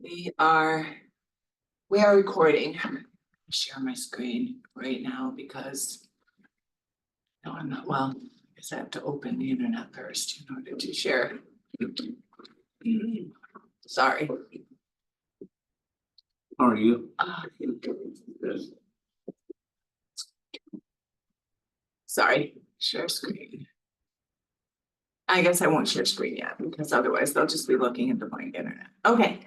We are recording. Share my screen right now because no, I'm not well. I guess I have to open the internet first in order to share. Sorry. How are you? Sorry, share screen. I guess I won't share screen yet because otherwise they'll just be looking at the blank internet. Okay.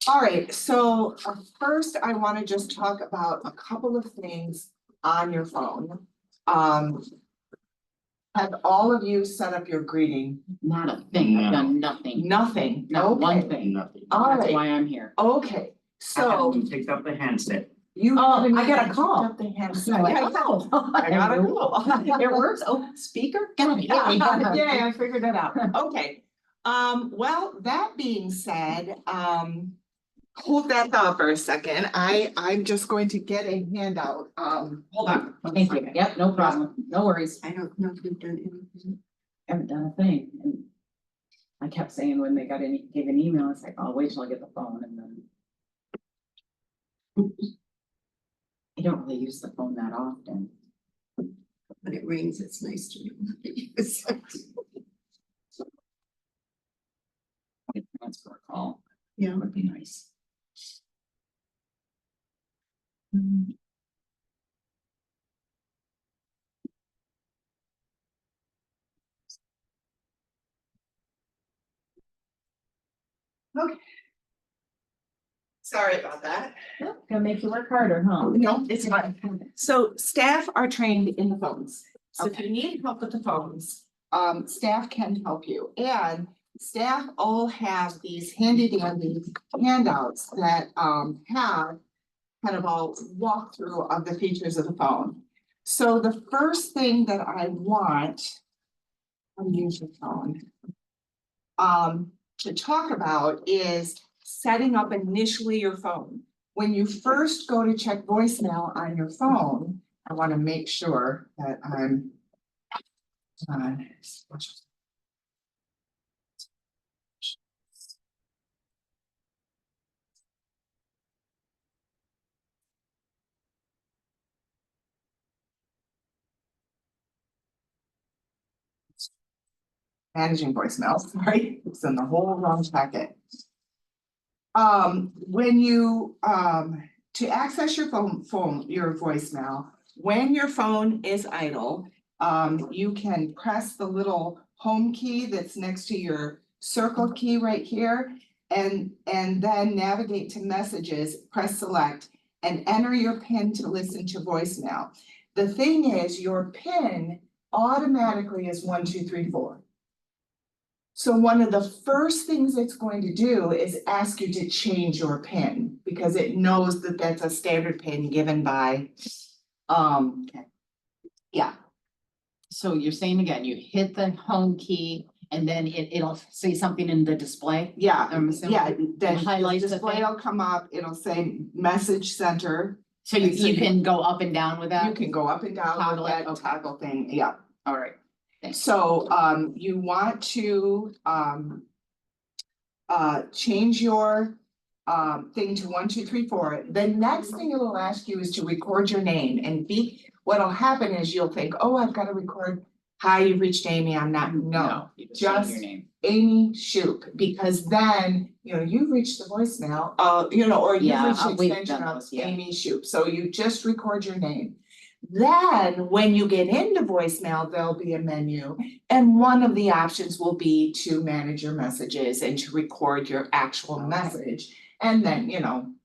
All right, so first I want to just talk about a couple of things on your phone. Have all of you set up your greeting? Not a thing, I've done nothing, Nothing. not one Okay. thing, Nothing. All that's right, why I'm here. okay, so Picked up the handset. you. Oh, haven't I got a even call. picked up the handset. I'm like, Yeah, oh. I got a call. It works, oh, speaker, got it. Yeah, I figured it out. Okay, well, that being said, hold that thought for a second. I'm just going to get a handout. Hold on. Thank you, yep, no problem, no worries, I don't know if you've done anything. haven't done a thing, and I kept saying when they got gave an email, it's like, I'll wait till I get the phone, and then I don't really use the phone that often. When it rings, it's nice to use. Transfer a call, Yeah. would be nice. Okay. Sorry about that. Gonna make you work harder, huh? No, it's fine. So staff are trained in the phones. So if you need help with the phones, staff can help you. And staff all have these handy dandy handouts that have kind of a walkthrough of the features of the phone. So the first thing that I want, I'll use your phone, to talk about is setting up initially your phone. When you first go to check voicemail on your phone, I want to make sure that I'm on. Managing voicemail, sorry, it's in the whole wrong packet. When you, to access your your voicemail, when your phone is idle, you can press the little home key that's next to your circle key right here. And then navigate to messages, press select and enter your PIN to listen to voicemail. The thing is, your PIN automatically is 1, 2, 3, 4. So one of the first things it's going to do is ask you to change your PIN because it knows that that's a standard PIN given by, yeah, So you're saying again, you hit the home key and then it'll say something in the display? yeah, I'm assuming yeah. Then highlights the the display thing? will come up, it'll say message center. So you can go up and down with You that? can go up and down Toggle with it, that okay. toggle thing, yeah. All right, thanks. So you want to change your thing to 1, 2, 3, 4. The next thing it'll ask you is to record your name and what'll happen is you'll think, oh, I've got to record. Hi, you've reached Amy. I'm not, no, You just say your just name. Amy Shoup, because then, you've reached the voicemail, or you've Yeah, reached the we've extension done of those, yeah. Amy Shoup. So you just record your name. Then when you get into voicemail, there'll be a menu. And one of the options will be to manage your messages and to record your actual message. And then,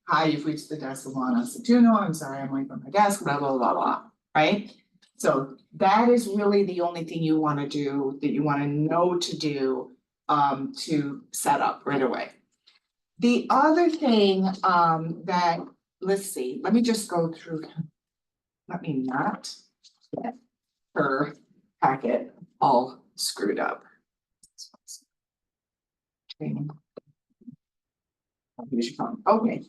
hi, you've reached the desk of Lana Satuno. I'm sorry, I'm away from my desk, blah, blah, blah, blah, right? So that is really the only thing you want to do, that you want to know to do, to set up right away. The other thing, that, let's see, let me just go through. Let me not get her packet all screwed up. Training. Here's your phone. Okay.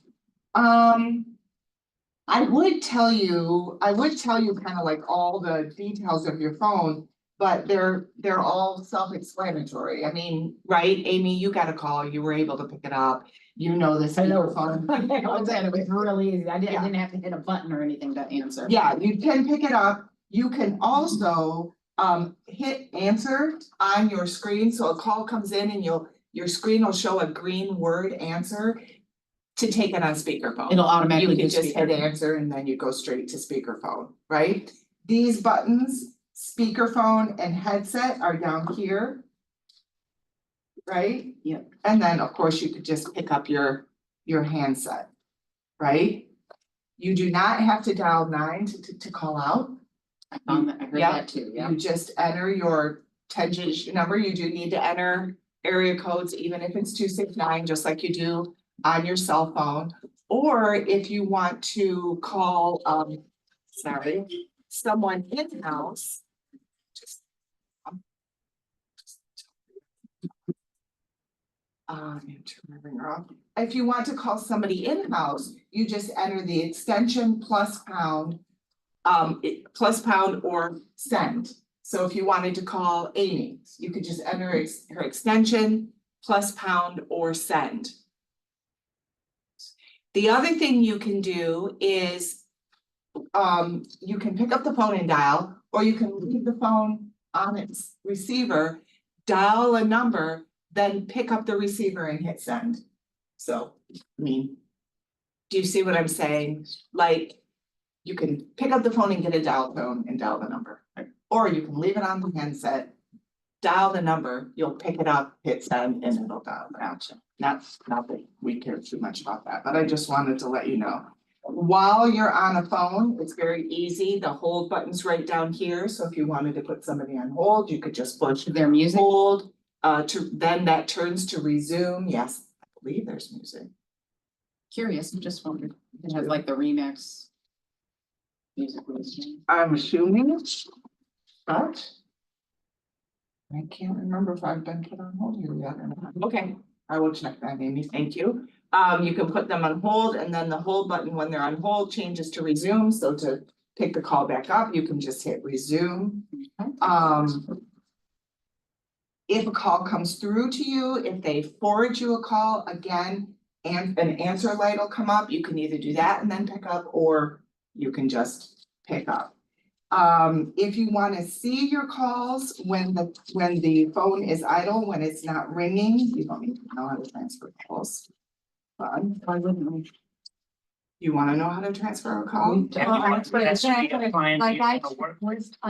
I would tell you kind of like all the details of your phone, but they're all self-explanatory. I mean, right, Amy, you got a call, you were able to pick it up, you know the I know. speakerphone. I was saying, it was really easy. I Yeah. didn't have to hit a button or anything to answer. Yeah, you can pick it up. You can also hit answer on your screen, so a call comes in and your screen will show a green word answer to take it on speakerphone. It'll automatically You can do just hit speaker. answer and then you go straight to speakerphone, right? These buttons, speakerphone and headset, are down here. Right? Yep. And then, of course, you could just pick up your handset, right? You do not have to dial 9 to call out. I found that, I heard Yeah. that too, yeah. You just enter your 10-digit number. You do need to enter area codes, even if it's 269, just like you do on your cell phone. Or if you want to call, someone in-house. Turn my ringer off. If you want to call somebody in-house, you just enter the extension plus pound. Plus pound or send. So if you wanted to call Amy, you could just enter her extension plus pound or send. The other thing you can do is you can pick up the phone and dial, or you can leave the phone on its receiver, dial a number, then pick up the receiver and hit send. So, I mean, do you see what I'm saying? Like, you can pick up the phone and get a dial tone and dial the number, or you can leave it on the handset, dial the number, you'll pick it up, hit send, and it'll dial the action. Not that we care too much about that, but I just wanted to let you know. While you're on a phone, it's very easy. The hold button's right down here, so if you wanted to put somebody on hold, you could just push Their music. hold, then that turns to resume. Yes, I believe there's music. Curious, just wondered. It has like the remix. Music listening. I'm assuming, but I can't remember if I've been put on hold here yet or not. Okay, I will check that, Amy. Thank you. You can put them on hold, and then the hold button, when they're on hold, changes to resume. So to pick the call back up, you can just hit resume. If a call comes through to you, if they forward you a call again, and an answer light will come up, you can either do that and then pick up, or you can just pick up. If you want to see your calls when the phone is idle, when it's not ringing, you don't need to know how to transfer calls. Fun. Why wouldn't we? You want to know how to transfer a call? Like I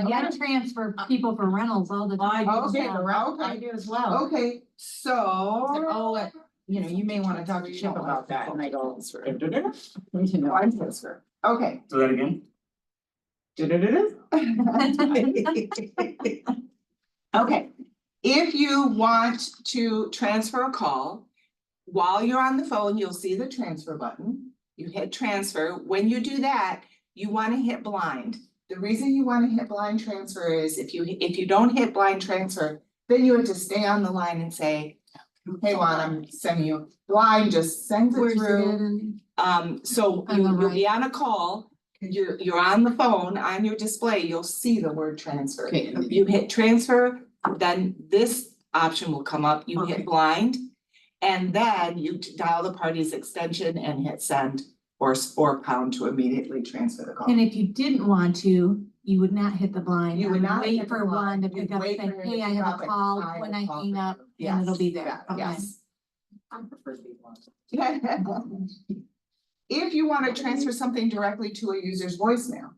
gotta transfer people for rentals all the time. Okay, I do as well. Okay, so. Oh, you know, you may wanna talk to Chip about that, and I go. Line transfer, okay. Do that again? Okay, if you want to transfer a call, while you're on the phone, you'll see the transfer button. You hit transfer. When you do that, you want to hit blind. The reason you want to hit blind transfer is if you don't hit blind transfer, then you have to stay on the line and say, hey Juan, I'm sending you. Blind just sends it Where's through. So On the you'll be right. on a call, you're on the phone, on your display, you'll see the word transfer. Okay. You hit transfer, then this option will come up, you hit Okay. blind. And then you dial the party's extension and hit send or pound to immediately transfer the call. And if you didn't want to, you would not hit the blind. You would not Wait hit for the one to blind. pick You'd up, wait say, for him to hey, I pick have up a and call, I when will I call hang for up, you. and it'll be there. Yes, Okay. yes. I prefer to be blind. If you want to transfer something directly to a user's voicemail,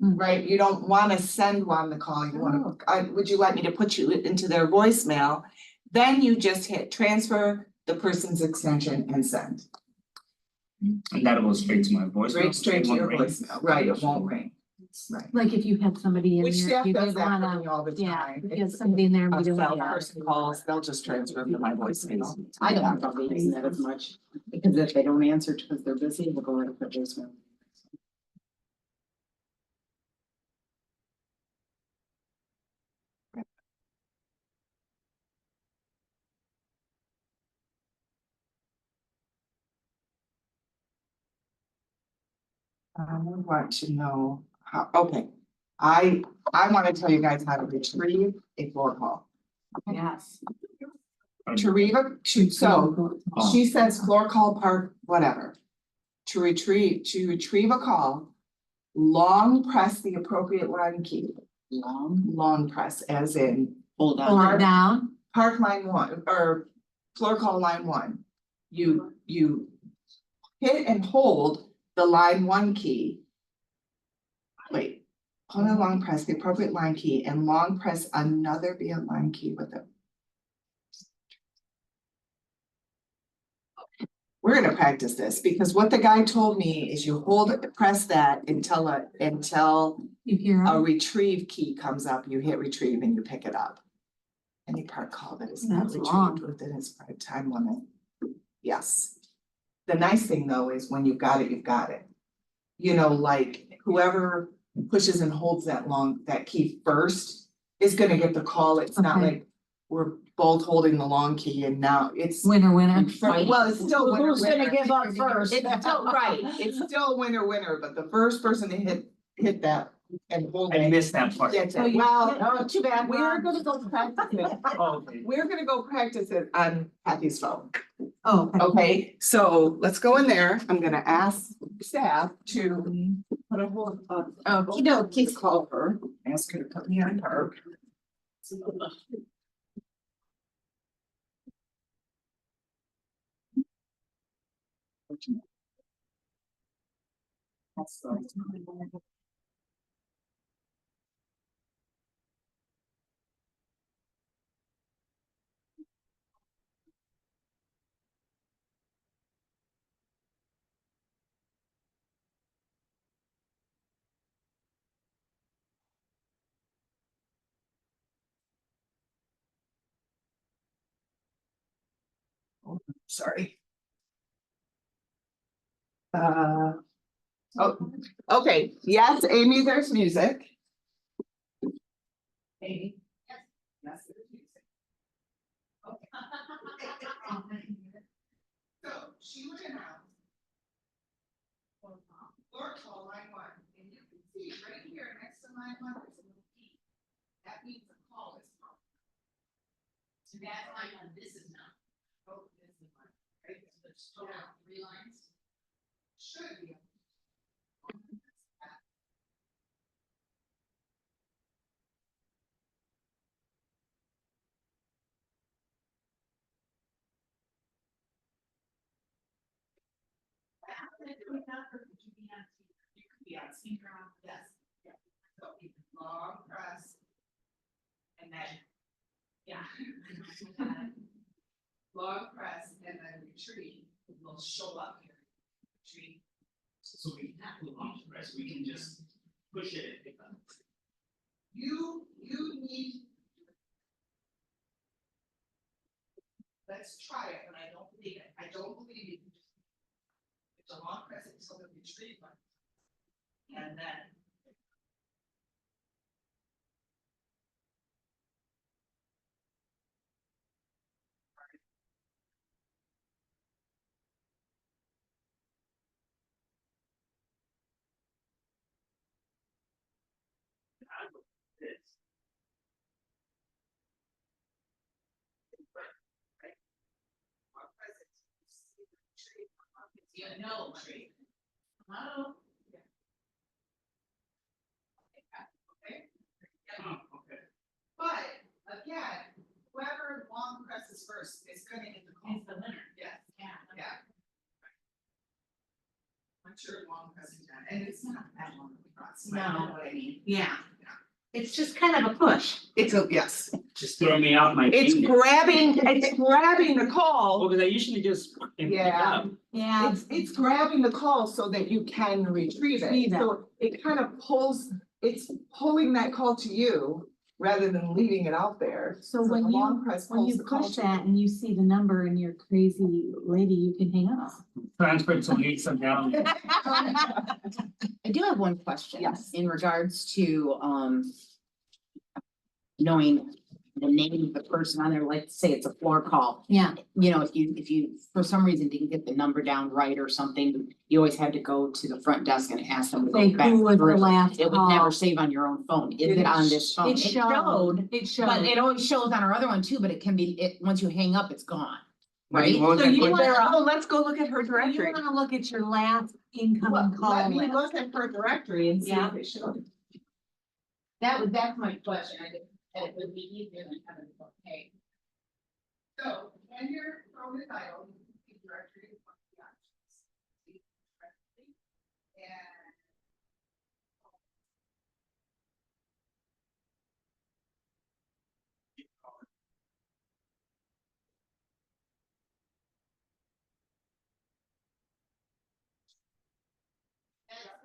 Mm. right? You don't want to send one the call, you want to, would you like me to put you into their voicemail? Then you just hit transfer the person's extension and send. And that'll go straight to my voicemail. Straight to It won't your ring. voicemail, right, it won't ring, right. Like if you had somebody in Which there, staff you does didn't that for wanna, me all the yeah, time. if you had somebody in there, A we don't. cell person calls, they'll just transfer them to my voicemail. I don't know using that as much, because if they don't answer because they're busy, we'll go right up their voicemail. I want to know how, okay, I wanna tell you guys how to retrieve a floor call. Yes. So she says floor call part, whatever. To retrieve a call, long press the appropriate line key. Long press as in Hold Pull on. it down. park line one or floor call line one. You hit and hold the line one key. Wait, hold and long press the appropriate line key and long press another via line key with it. We're gonna practice this because what the guy told me is you press that until You hear a them? retrieve key comes up, you hit retrieve and you pick it up. Any part call that is not That's long. retrieved within its time limit. Yes. The nice thing though is when you've got it, you've got it. You know, like whoever pushes and holds that key first is gonna get the call. It's not Okay. like we're both holding the long key and now it's. Winner, winner. Well, it's still winner, Who's gonna winner. give up first? It's still right, it's still winner, winner, but the first person to hit that and hold I it. missed that part. That's it. Well, Oh, too bad. we're gonna go practice it. Oh, okay. We're gonna go practice it on Kathy's phone. Oh, okay. Okay, so let's go in there. I'm gonna ask staff to put a hold of. Okey-dokey. Call her, ask her to put me on park. Sorry. Oh, okay, yes, Amy, there's music. Amy? Yes, there's music. Okay. So she would announce. Floor call line one, and you can see right here next to line one, there's a little key. That means the call is called. So that's line one, this is not. Oh, this is one, right? So there's total 3 lines. Should be. You could be on synchron, yes. So you can long press. And then, yeah. Long press and then retreat will show up here. Retreat. So we can have a long press, we can just push it and pick up. You need. Let's try it, but I don't believe it. I don't believe it. It's a long press until the retreat button. And then. Yeah, no, tree. Hello? Okay. Okay. But again, whoever long presses first is gonna get the call. It's the winner. Yes. Yeah. I'm sure long pressing that, and it's not that long of a process. I know what I mean. Yeah. It's just kind of a push. It's a, yes. Just throw me off my. It's finger. grabbing the Well, call. because I usually just. pick it Yeah. up. Yeah. It's grabbing the call so that you can retrieve Retrieve it. it. So it kind of it's pulling that call to you rather than leaving it out there. So the when long press when pulls you the call push to that and you see the number and you're crazy lady, you can hang up. Transfer to Lisa down. I do have one question. Yes. In regards to, knowing the name of the person on there, like say it's a floor call. Yeah, You know, if you, for some reason didn't get the number down right or something, you always had to go to the front desk and ask them to say go back who was the through. last It would never call. save on your own phone. Is it on this phone? It showed, it showed. But it always shows on our other one too, but it can be, once you hang up, it's gone. What Right? was So that you question? wanna- Oh, let's go look at her You directory. wanna look at your last incoming call Let me list. look at her directory and see Yeah. if it shows. That's my question. I think that it would be easier than having to pay. So when you're from the title, you can see directory of the options. See directory, and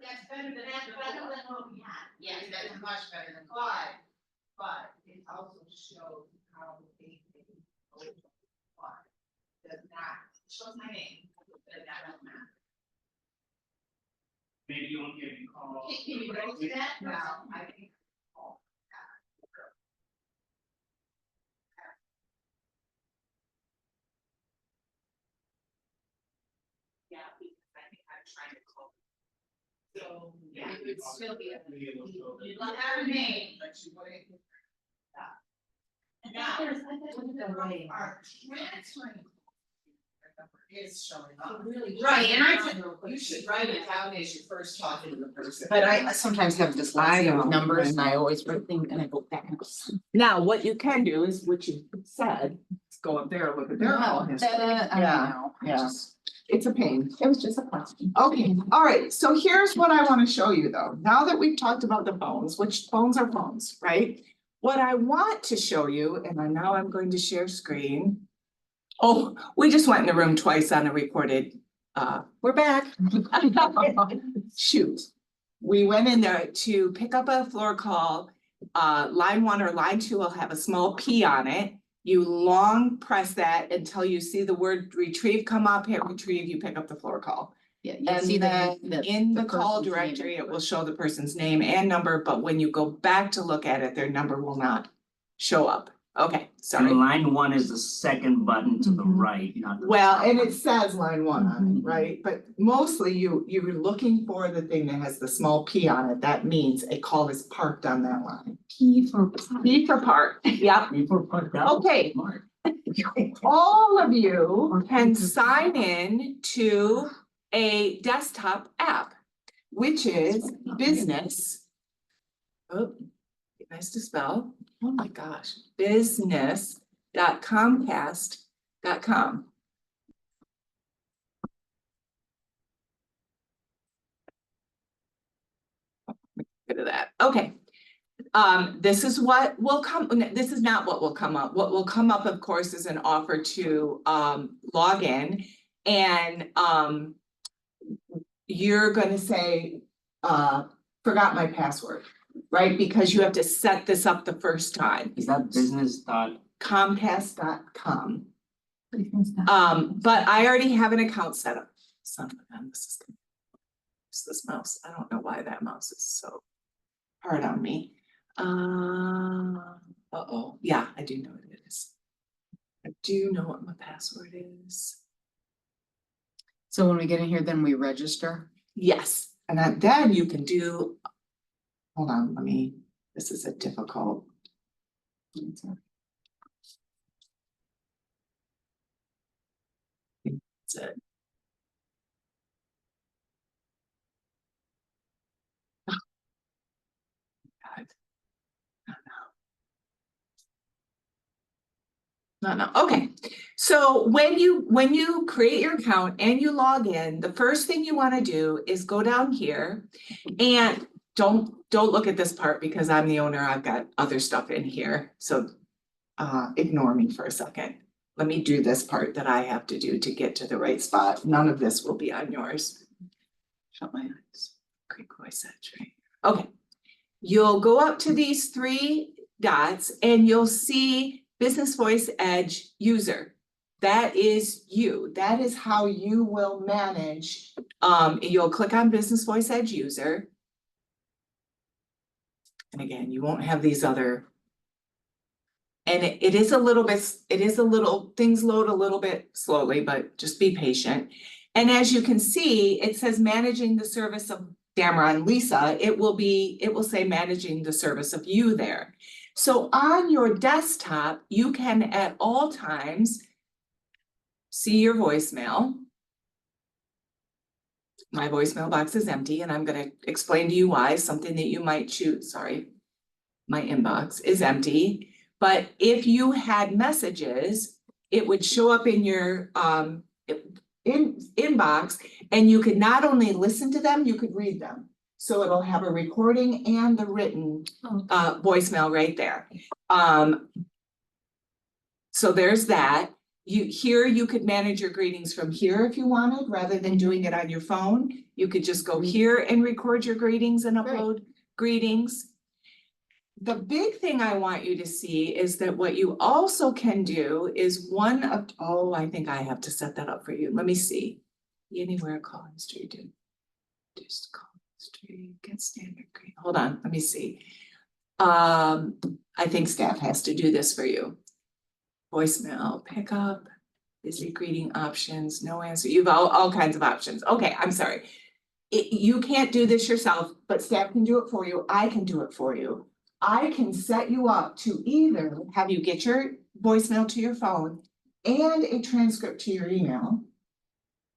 That's better than what we had. Yes, that's much better than. but it also shows how they does not, it shows my name, but that doesn't matter. Maybe you won't get any call. Can you go to that? No, I think. Yeah, because I think I'm trying to call. So, yeah, it would still be a. You'd love to have a name. But you wouldn't. Now, Our transferring. Is showing up. Right, and You should write it down as you're first talking to the person. But I sometimes have dyslexia I know, with numbers I and I always write things and I go back and go. Now, what you can do is what you said, is go up there, look at their call history. Yeah, yeah. It's a pain. It was just a question. Okay, all right, so here's what I wanna show you though. Now that we've talked about the phones, which phones are phones, right? What I want to show you, and I know I'm going to share screen. Oh, we just went in the room twice on a recorded, we're back. Shoot. We went in there to pick up a floor call. Line 1 or line 2 will have a small P on it. You long press that until you see the word retrieve come up, hit retrieve, you pick up the floor call. Yeah, you And see then the in the call person's name and directory, it will show the person's name and number, but when you go back to look at it, their number will not show up. Okay, sorry. And line 1 is the second button to the Mhm. right, not the. Well, top and one. it says line 1 on it, right? But mostly you're looking for the thing that has the small P on it. That means a call is parked on that line. P for. P for park, yep. Before parked out. Okay. Smart. All of you can sign in to a desktop app, which is business. Oh, nice to spell. Oh my gosh, business.comcast.com. Good at that. Okay. This is what will come, this is not what will come up. What will come up, of course, is an offer to log in and you're gonna say, forgot my password, right? Because you have to set this up the first time. Is that business dot? Comcast.com. But I already have an account set up. Son of a gun, this is. It's this mouse. I don't know why that mouse is so hard on me. Uh-oh, yeah, I do know what it is. I do know what my password is. So when we get in here, then we register. Yes, and then you can do. Hold on, this is a difficult. That's it. God. No, okay. So when you create your account and you log in, the first thing you want to do is go down here and don't look at this part because I'm the owner. I've got other stuff in here. So ignore me for a second. Let me do this part that I have to do to get to the right spot. None of this will be on yours. Shut my eyes. Great voice edge, right? Okay. You'll go up to these 3 dots and you'll see Business Voice Edge user. That is you. That is how you will manage. You'll click on Business Voice Edge user. And again, you won't have these other And it is a little bit, things load a little bit slowly, but just be patient. And as you can see, it says managing the service of Damara and Lisa. It will say managing the service of you there. So on your desktop, you can at all times see your voicemail. My voicemail box is empty, and I'm gonna explain to you why, something that you might choose, sorry. My inbox is empty, but if you had messages, it would show up in your inbox, and you could not only listen to them, you could read them. So it'll have a recording and the written voicemail right there. So there's that. You could manage your greetings from here if you wanted, rather than doing it on your phone. You could just go here and record your greetings and upload greetings. The big thing I want you to see is that what you also can do is I think I have to set that up for you. Let me see. Anywhere call history, just call history, get standard green. Hold on, let me see. I think staff has to do this for you. Voicemail, pickup, busy greeting options, no answer. You've all kinds of options. Okay, I'm sorry. You can't do this yourself, but staff can do it for you. I can do it for you. I can set you up to either have you get your voicemail to your phone and a transcript to your email,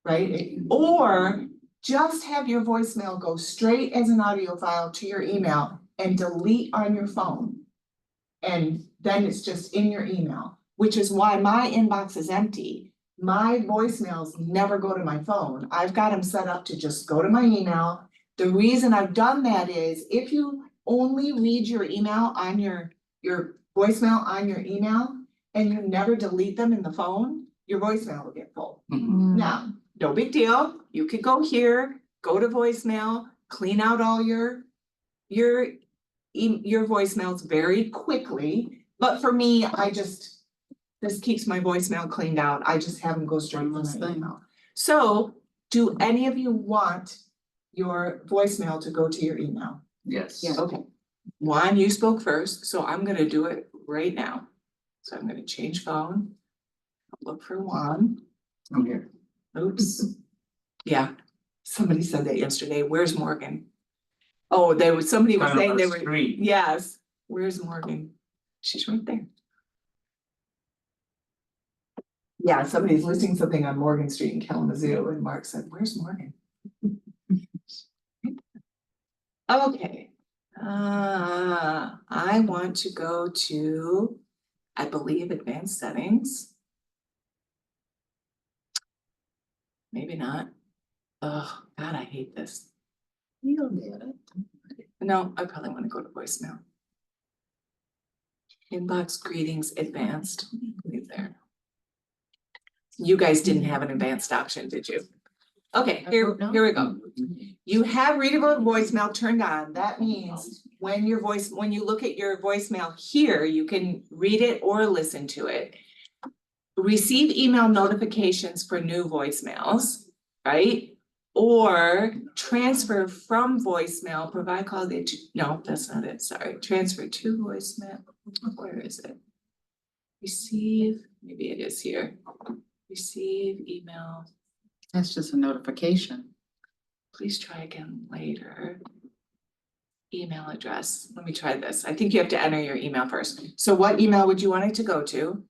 right? Or just have your voicemail go straight as an audio file to your email and delete on your phone. And then it's just in your email, which is why my inbox is empty. My voicemails never go to my phone. I've got them set up to just go to my email. The reason I've done that is if you only read your email on your voicemail on your email and you never delete them in the phone, your voicemail will get full. Now, no big deal. You could go here, go to voicemail, clean out all your voicemails very quickly. But for me, this keeps my voicemail cleaned out. I just have them go straight to my email. So do any of you want your voicemail to go to your email? Yes. Yeah. Okay, Juan, you spoke first, so I'm gonna do it right now. So I'm gonna change phone. Look for Juan. I'm here. Oops. Yeah, somebody said that yesterday. Where's Morgan? Oh, somebody was saying they were, yes, where's Morgan? She's right there. Yeah, somebody's listing something on Morgan Street in Kalamazoo, and Mark said, where's Morgan? Okay, I want to go to, I believe, advanced settings. Maybe not. Oh, God, I hate this. You'll get it. No, I probably want to go to voicemail. Inbox greetings advanced, leave there. You guys didn't have an advanced option, did you? Okay, here we go. You have readable voicemail turned on. That means when you look at your voicemail here, you can read it or listen to it. Receive email notifications for new voicemails, right? Or transfer from voicemail, provide call, no, that's not it, sorry. Transfer to voicemail, where is it? Receive, maybe it is here. Receive email. That's just a notification. Please try again later. Email address. Let me try this. I think you have to enter your email first. So what email would you want it to go to?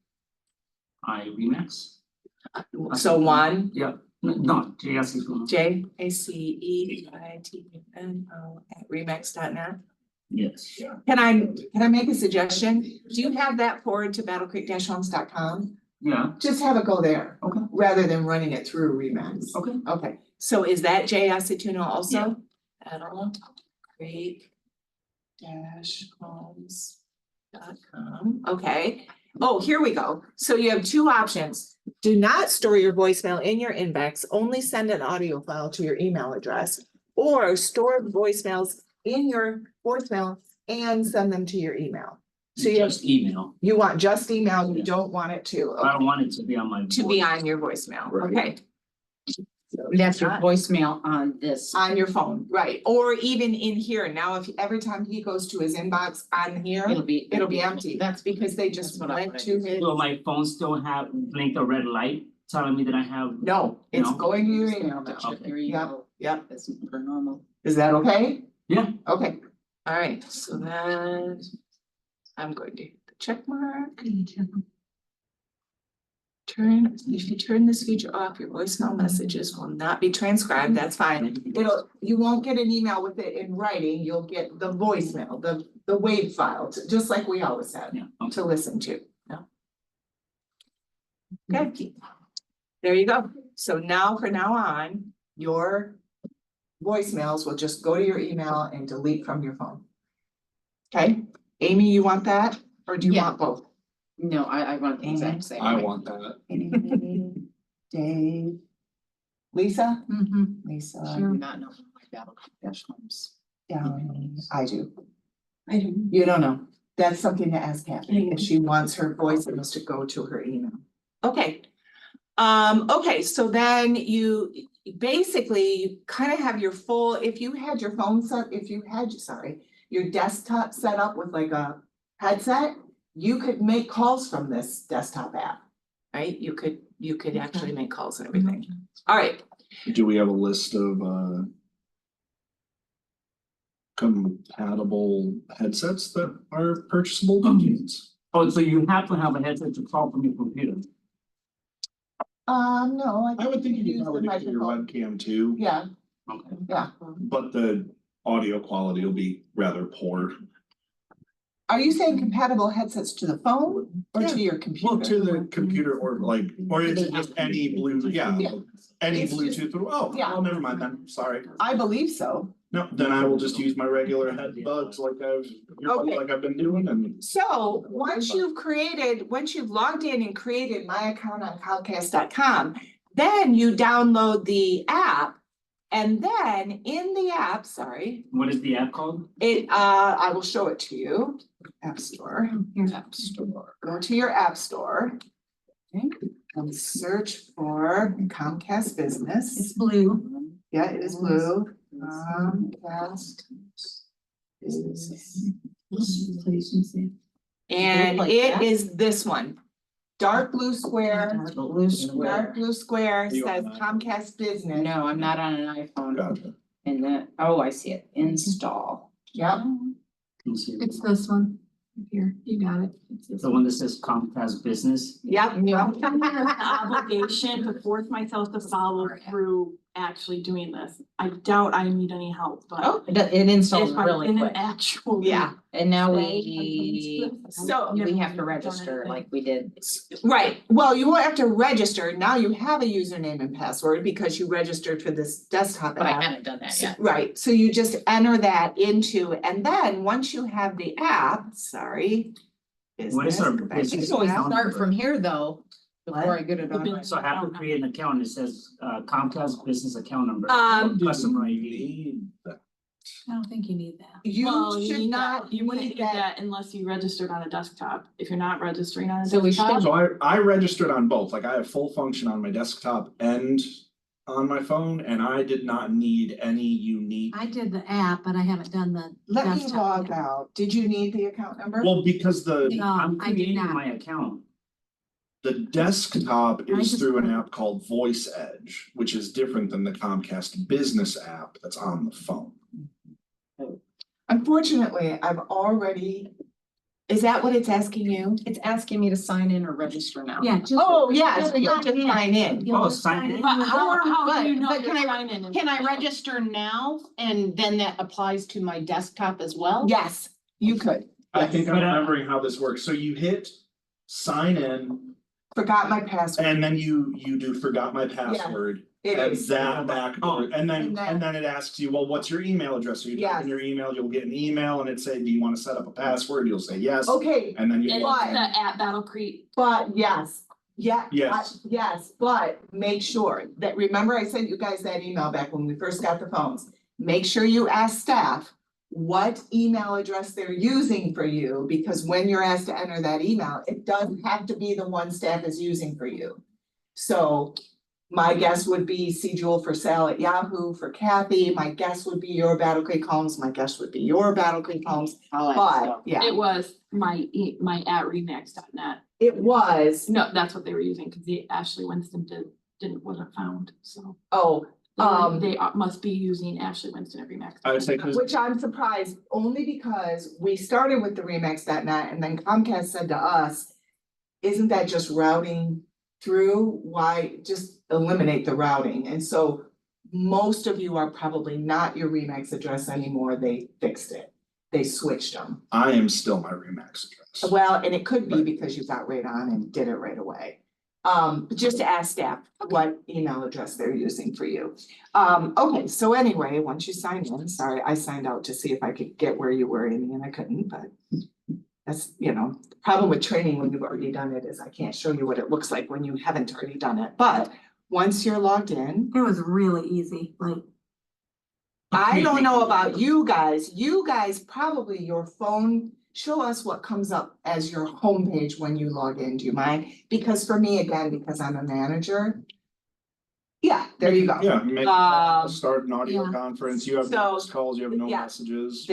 Remix. So Juan. Yeah, no, JACEITUNO. JACEITUNO@remix.net. Yes. Can I make a suggestion? Do you have that forward to battlecreek-homes.com? Yeah, Just have it go there. Okay. Rather than running it through Remix. okay. Okay, so is that JACEITUNO also? Yeah. battlecreek-homes.com, okay. Oh, here we go. So you have two options. Do not store your voicemail in your inbox, only send an audio file to your email address. Or store voicemails in your voicemail and send them to your email. So Just email. you want just email, you Yeah. don't want it to. I don't want it to be on my. To be on your voicemail, Right. okay. That's your voicemail on this. On your phone, right, or even in here, now if every time he goes to his inbox on here, it'll be empty, that's because they just That's what I went wanted to to his. Will my phone still have blink a red light telling me that I have? No, it's No? going to your email now, Check your yep, email. yep, That's for normal. is that okay? Yeah. Okay, alright, so then I'm going to hit the check mark. If you turn this feature off, your voicemail messages will not be transcribed, that's fine. You won't get an email with it in writing, you'll get the voicemail, the WAV file, just like we always have Yeah, okay. to listen to. Okay, there you go. So now, from now on, your voicemails will just go to your email and delete from your phone. Okay, Amy, you want that, or do you Yeah. want both? No, I want the exact same. I way. want that. Dave. Lisa? Mm-hmm. Lisa. I do not know my battle confessions. Downey, I do. I don't. You don't know. That's something to ask Kathy, if she wants her voicemails to go to her email. Okay. Okay, so then you kind of have your full, if you had your phone set, your desktop set up with like a headset, you could make calls from this desktop app, right? You could actually make calls and everything. All right, Do we have a list of compatible headsets that are purchasable? Oh, so you have to have a headset to call from your computer. no, I would think you use could probably the do it for your microphone. webcam too, Yeah, Okay. yeah. but the audio quality will be rather poor. Are you saying compatible headsets to the phone or to your computer? Well, to the computer or is it just any Bluetooth, Yeah. any It's just- Bluetooth, oh, yeah. well, never mind then, sorry. I believe so. No, then I will just use my regular headbuds Okay. like I've been doing and. So once you've logged in and created my account on comcast.com, then you download the app. And then in the app, What is the app called? I will show it to you. App Store, App Store, go to your App Store. Okay, and search for Comcast Business. It's blue. Yeah, it is blue. Comcast Business. And like it that? is this one. Dark blue square, Blue square. dark blue square You says on that? Comcast Business. No, I'm not on an iPhone. Gotcha. And then, oh, I see it. Install. Yep, Can you see it? It's this one. Here, you got it. It's this The one that says Comcast Business. yep. The obligation to force myself to follow through actually doing this. I doubt I need any help, but Oh, It installs if I'm really in an quick. actual. Yeah. And now we. So- we have to register like we did. Right, well, you won't have to register, now you have a username and password because you registered for this desktop But I app. haven't done that yet. Right, so you just enter that into, and then once you have the app, What is our business, go back to business the So we app. start from here though, before I get it The on. business So I have to create an account, it says Comcast business account number. Customer ID. I don't think you need that. Well, You should need not that. You wouldn't need need that, that unless you registered on a desktop. If you're not registering on a So we desktop. So I registered on both, like I have full function on my desktop and on my phone, and I did not need any unique. I did the app, but I haven't done the let me desktop log yet. out, did you need the account number? Well, because the No, I'm I did creating not. my account. desktop I is just- through an app called Voice Edge, which is different than the Comcast business app that's on the phone. Unfortunately, I've already, is that what it's asking you? It's asking me to sign in or register now. Yeah, just. Oh, yeah, so you'll sign just in. sign in. You'll Oh, just sign in. But how But- do you know but you're can I- signing in? Can I register now and then that applies to my desktop as well? Yes, you could. I think I'm But, remembering how this works. So you hit sign in Forgot my password. and then you do forgot my password. It And is. that backdoor, and And then it asks you, well, what's your email address? So you type Yes. in your email, you'll get an email and it say, do you wanna set up a password? You'll say yes. Okay, And then you. And Why? it's the app that'll create. but yes, yeah. Yes. Yes, but make sure that, remember I sent you guys that email back when we first got the phones. Make sure you ask staff what email address they're using for you, because when you're asked to enter that email, it doesn't have to be the one staff is using for you. So My guess would be C Jewel for sale at Yahoo for Kathy. My guess would be your Battle Creek Homes. My guess would be your Battle Creek Homes. All that But stuff. yeah, It was my at remax.net. it was. No, that's what they were using, cause the Ashley Winston wasn't found, so. Oh, They must be using Ashley Winston at remax. I would say, cause which I'm surprised only because we started with the Remax.net and then Comcast said to us, isn't that just routing through? Why just eliminate the routing? And so most of you are probably not your Remax address anymore. They fixed it. They switched them. I am still my Remax address. Well, and it could be because you got right on and did it right away. But just to ask staff what email address they're using for you. Okay, so anyway, once you sign in, sorry, I signed out to see if I could get where you were, Amy, and I couldn't, but that's, the problem with training when you've already done it is I can't show you what it looks like when you haven't already done it, but once you're logged in, It was really easy, like. I don't know about you guys probably your phone, show us what comes up as your homepage when you log in, do you mind? Because for me, again, because I'm a manager. Yeah, there you go. Yeah, make, start an audio yeah. conference, you have no So, calls, you have no yeah. messages.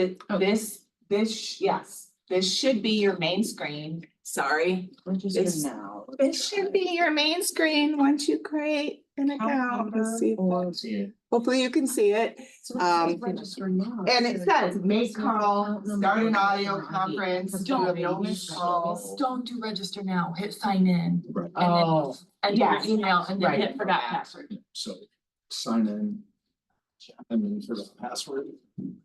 Yes, this should be your main screen, sorry. It's- now. This should be your main screen once you create an account. Let's see. Let's see it. Hopefully you can see it. Register now. And it says, make call, start an audio conference, you have no missed calls. Don't do register now, hit sign in. Right, Oh, And Yes. your email and then Right. hit forgot password. so sign in. And then for the password. And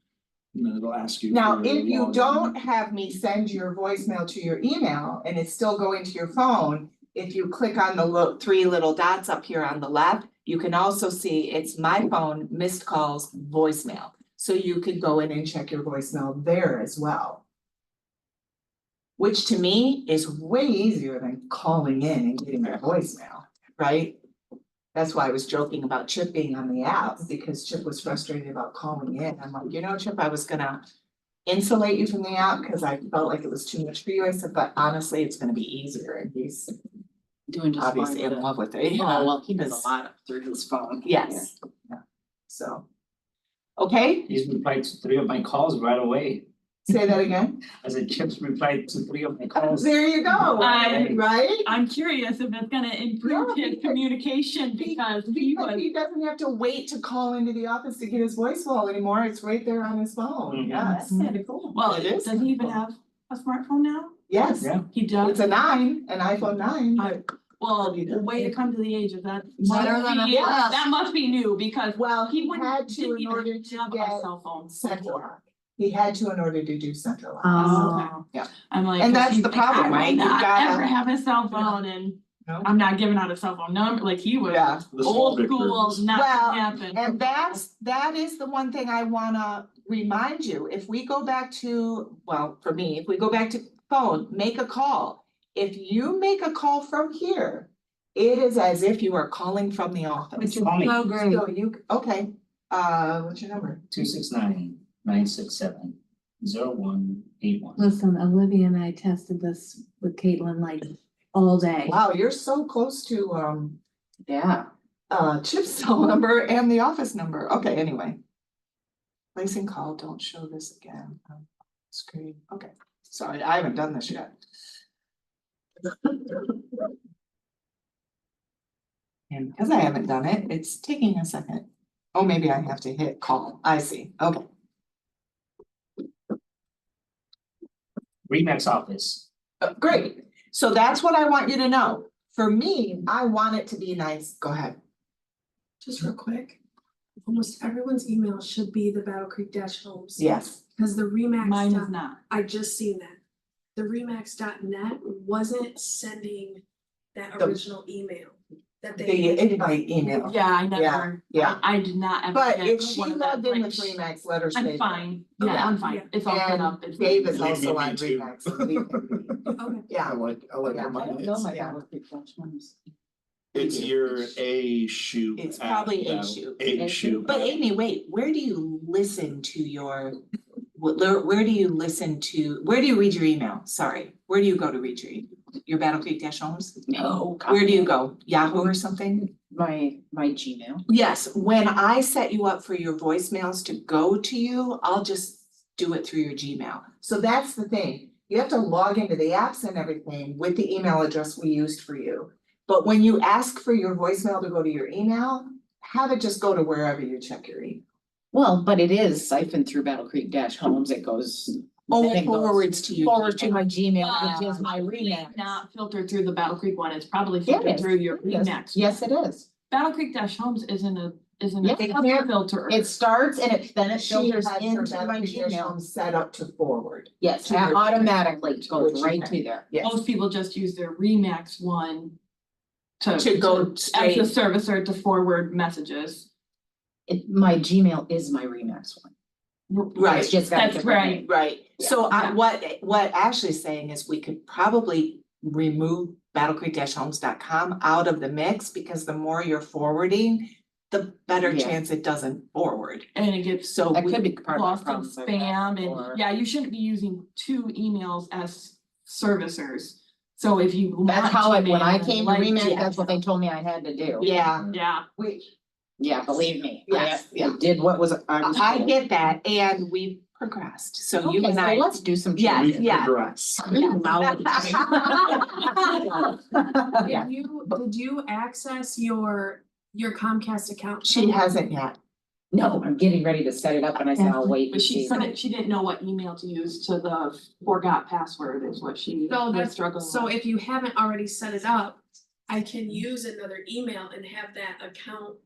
then it'll ask you. Now, for your if you login. don't have me send your voicemail to your email and it's still going to your phone, if you click on the three little dots up here on the left, you can also see it's my phone, missed calls, voicemail. So you could go in and check your voicemail there as well. Which to me is way easier than calling in and getting your voicemail, right? That's why I was joking about Chip being on the app, because Chip was frustrated about calling in. I'm like, Chip, I was gonna insulate you from the app because I felt like it was too much for you. I said, but honestly, it's gonna be easier, and he's doing just fine obviously with in it. love with it. Oh, well, he does Yes. a lot through his phone. Yes, yeah, so. Okay, He's replied to 3 of my calls right away. say that again. I said Chip's replied to 3 of my calls. There you go, I- right? I'm curious if it's gonna improve Yeah, his because- communication because he Because was. he doesn't have to wait to call into the office to get his voicemail anymore, it's right there on his phone, Mhm. yeah, that's kinda cool. Well, It is does he even cool. have a smartphone now? Yes, Yeah. He does. it's a 9, an iPhone 9. Well, He does. way to come to the age of that. Better than a Must be- plus. That must be new because Well, he he wouldn't. had to didn't in even order to have a get cell phone central before. lock. He had to in order to do central lock. Oh. I'm like. And 'cause that's he's the like, problem, I will right? You've not gotta- ever have a cell phone and No? I'm not giving out a cell phone number, like he was. Yeah, The small Old school, victories. not Well, gonna happen. and that is the one thing I wanna remind you, if we go back to, well, for me, if we go back to phone, make a call. If you make a call from here, it is as if you are calling from the office. Which is Call me. so great. So okay, what's your number? 269-967-0181. Listen, Olivia and I tested this with Caitlin like all day. Wow, you're so close to Yeah. Chip's cell number and the office number, okay, anyway. Placing call, don't show this again on screen, okay, sorry, I haven't done this yet. And because I haven't done it, it's taking a second. Oh, maybe I have to hit call, I see, okay. Remax office. Great, so that's what I want you to know. For me, I want it to be nice, go ahead. Just real quick, almost everyone's email should be the Battle Creek Homes. Yes, Cause the Mine is Remax, not. I just seen that. The Remax.net wasn't sending that The- original email that the they. invite email. Yeah, I never. yeah. I did not ever. But get if she one of that, logged in like, with Remax, let her stay. I'm there. fine, Okay. yeah, I'm fine, it's all set And up. It's- Dave is Believe also me, on me too. Remax. so believe me. Okay. Yeah, I like Yeah. how mine is. Yeah. It's your A shoot. It's probably at, A shoot. A shoot. But Amy, wait, where do you listen to your, where do you listen to, where do you read your email? Sorry, where do you go to read your email? your Battle Creek Dash Homes? No. Where do you go? Yahoo or something? My Gmail. Yes, when I set you up for your voicemails to go to you, I'll just do it through your Gmail. So that's the thing. You have to log into the apps and everything with the email address we used for you. But when you ask for your voicemail to go to your email, have it just go to wherever you check your email. Well, but it is siphoned through Battle Creek Dash Homes. It goes. Oh, then it it goes forwards to you. Forward to my Gmail, which is my Probably Remax. Not filtered through the Battle Creek one, it's probably Yeah, it filtered is. through your Yes. Remax. Yes, it is. Battle Creek Dash Homes isn't a Yeah, a filter. It starts and then it She filters has her into Battle my Creek Dash Gmail. Homes set up to forward. Yes, to her automatically Gmail. goes Which right is to there. Yes, Most people just use their Remax one to go as straight. the servicer to forward messages. My Gmail is my Remax one. Right. It's just got a That's different right. name. Right, so Yeah. what Ashley's saying is we could probably remove battlecreek-homes.com out of the mix, because the more you're forwarding, the better Yeah. chance it doesn't forward. And it gets So That we, could be part of lost the in problem. spam or- and, yeah, you shouldn't be using two emails as servicers. So if you want That's how when I Gmail, came to like Remax, yeah. that's what they told me I had to do. yeah, Yeah, we, Yeah, believe me. Yes, yeah. I did what was, I was. I told. get that, and we progressed, so you Okay, and so I. let's do some. Yeah, changes. yeah. Regress. Yeah. Did you access your Comcast account? She hasn't yet. No, I'm getting ready to set it up and I said, I'll wait but and she see. she didn't know what email to use to the forgot password is what she So was that's, struggling with. so if you haven't already set it up, I can use another email and have that account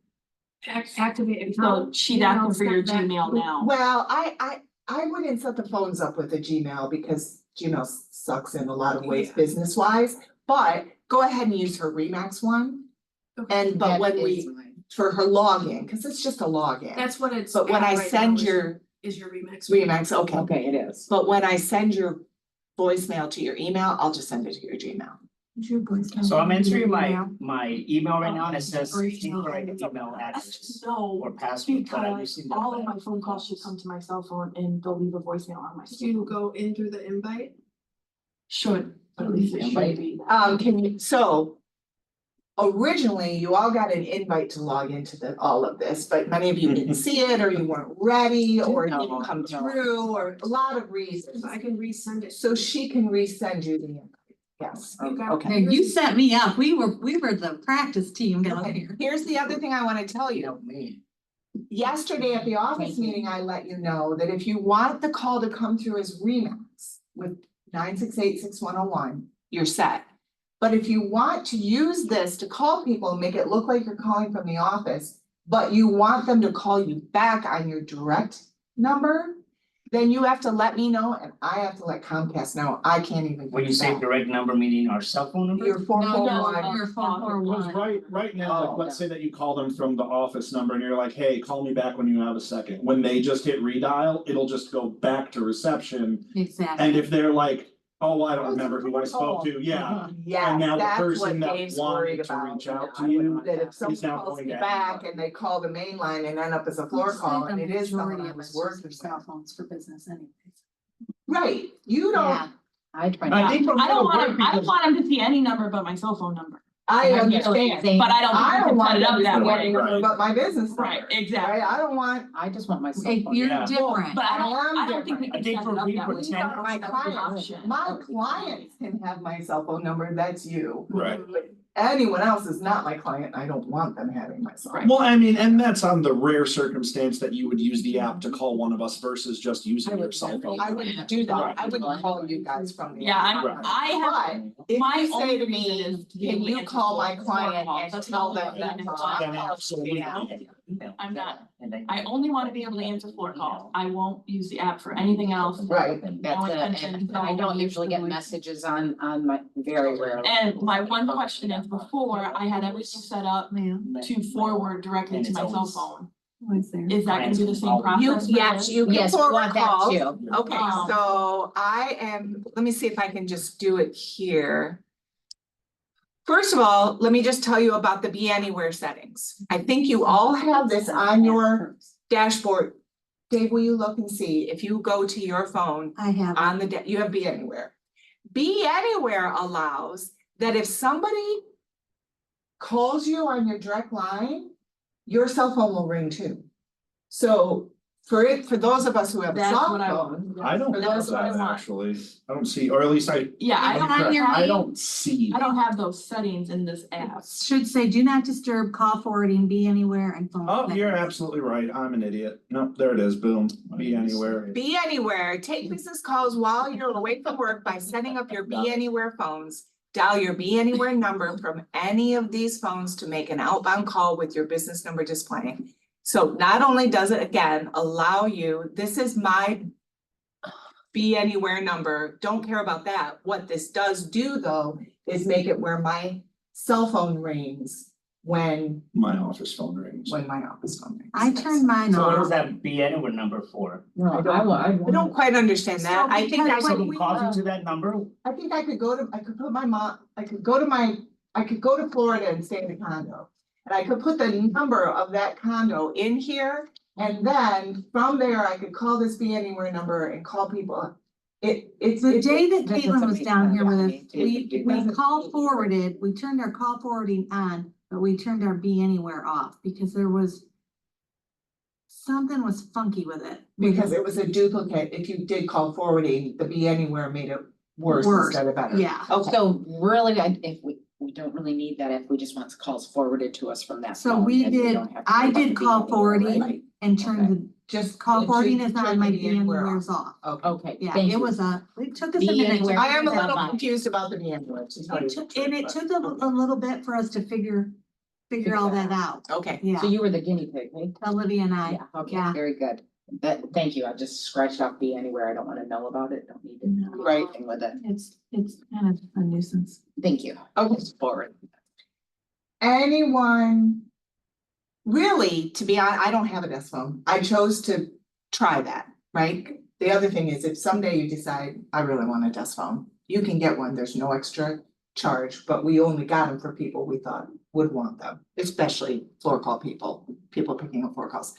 activated. So she's asking for your Gmail now. Well, I wouldn't set the phones up with a Gmail, because Gmail sucks in a lot of ways Yeah. business wise, but go ahead and use her Remax one. And but That when is we, mine. for her login, cause it's just a login. That's what it's. But when at I right send now your is your Remax. Remax, okay, Okay, it is. but when I send your voicemail to your email, I'll just send it to your Gmail. So I'm entering my email right now and it says incorrect email address No, or password, but I'm because using the. all of my phone calls should come to my cell phone and they'll leave a voicemail on my. Do you go in through the invite? Should, but at least it should be. Can you, so. Originally, you all got an invite to log into all of this, but many of you didn't see it, or you weren't ready, or it didn't come through, or a lot of reasons. So I can resend it. So she can resend you the invite, yes. You got it. Okay. You set me up. We were the practice team down Okay, here. here's the other thing I wanna tell you. Help me. Yesterday at the office Thank you. meeting, I let you know that if you want the call to come through as Remax with 968-6101, you're set. But if you want to use this to call people and make it look like you're calling from the office, but you want them to call you back on your direct number, then you have to let me know and I have to let Comcast know. I can't even. When you do say that. direct number, meaning our cell phone number? Your 441. Your 441. Because right now, like, let's say that you call them from the office number and you're like, hey, call me back when you have a second. When they just hit redial, it'll just go back to reception. Exactly. And if they're like, oh, I don't remember who I spoke to, yeah. Yeah, And now the that's person what that Dave's wanted worried to about. reach out Yeah, to I would you want that if someone is now calls going me to back everybody. and they call the main line and end up as a floor call and it is someone I was working with. Cell phones for business anyways. Right, you don't, Yeah, I try. I think for I don't real want work him, I don't because- want him to see any number but my cell phone number, I Yeah, understand. same. but I don't I think don't we can want set it them up to that see way. any number but my business number. Right, Right, exactly. I don't want, I just want my cell If phone. you're Yeah. different. But I I am don't think we I can think set for it up me, that way. for these are my That's the clients, option. my clients can have my cell phone number, that's you. Right. Anyone else is not my client, I don't want them having my cell. phone. Well, I mean, and that's on the rare circumstance that you would use the app to call one of us versus just using your cell phone. I wouldn't do that, I wouldn't call you guys from the. Yeah, I'm, Right. I have, But if my you say only to reason me, is to be can able to you answer call my phone client calls. and That's tell the them only that reason. Then absolutely. I'm not, I only want to be able to answer floor calls. I won't use the app for anything else. Right. That's No it, intention, and no I don't use usually the get voice. messages on my, very rarely. And my one question is, before, I had everything set up to forward directly And to it's my cell always- phone. Was there? Is that gonna be the same You- process? You, for yes, this? you can Yes, we forward want that calls. too. Okay, so I am, let me see if I can just do it here. First of all, let me just tell you about the Be Anywhere settings. I think you all have this on your dashboard. Dave, will you look and see if you go to your phone I have. on the, you have Be Anywhere. Be Anywhere allows that if somebody calls you on your direct line, your cell phone will ring too. So for those of us who have a That's cell what I phone. I don't For have those what I that want. actually, I don't see, or at least I. Yeah, I don't On your I have, don't see. I don't have those settings in this app. Should say, do not disturb, call forwarding, be anywhere, and phone. Oh, you're settings. absolutely right, I'm an idiot, nope, there it is, boom, be anywhere. Be Anywhere, take business calls while you're away from work by setting up your Be Anywhere phones. Dial your Be Anywhere number from any of these phones to make an outbound call with your business number displaying. So not only does it, again, allow you, this is my Be Anywhere number, don't care about that. What this does do though, is make it where my cell phone rings when My office phone rings. my office phone rings. I turned mine So what does off. that Be Anywhere number for? No, I don't quite understand that. So I think because I when could, Someone calls you to that number? I think I could go to, I could put my mom, I could go to Florida and stay in a condo. And I could put the number of that condo in here, and then from there, I could call this Be Anywhere number and call people. It's The day that that Caitlin doesn't was make down sense here to with us, me to we do that. call forwarded, we turned our call forwarding on, but we turned our Be Anywhere off because there was something was funky with it. because it was a duplicate. If you did call forwarding, the Be Anywhere made it worse Worse, instead of better. Yeah, Okay, So really, if we don't really need that if we just want calls forwarded to us from that. so phone, we then did, don't have to I worry about did the call being anywhere, forwarding right? and turned the just. call forwarding is turn on, the my Be Be Anywhere Anywhere's off. Okay. Okay, Yeah, thank it you. was it took us a Be minute. Anywhere. I am a Bye-bye. little confused about the Be Anywhere, to tell you the truth, And it but- took a little bit for us to figure all that out. Okay. Yeah, So you were the guinea pig, right? Olivia and I, Yeah, okay, yeah. very good. Thank you, I just scratched off Be Anywhere, I don't wanna know about it, don't need to know Right. anything with it. It's kind of a nuisance. Thank you. Okay. Forward. Anyone? Really, to be honest, I don't have a desk phone. I chose to try that, right? The other thing is if someday you decide, I really want a desk phone, you can get one. There's no extra charge, but we only got them for people we thought would want them, especially floor call people picking up floor calls.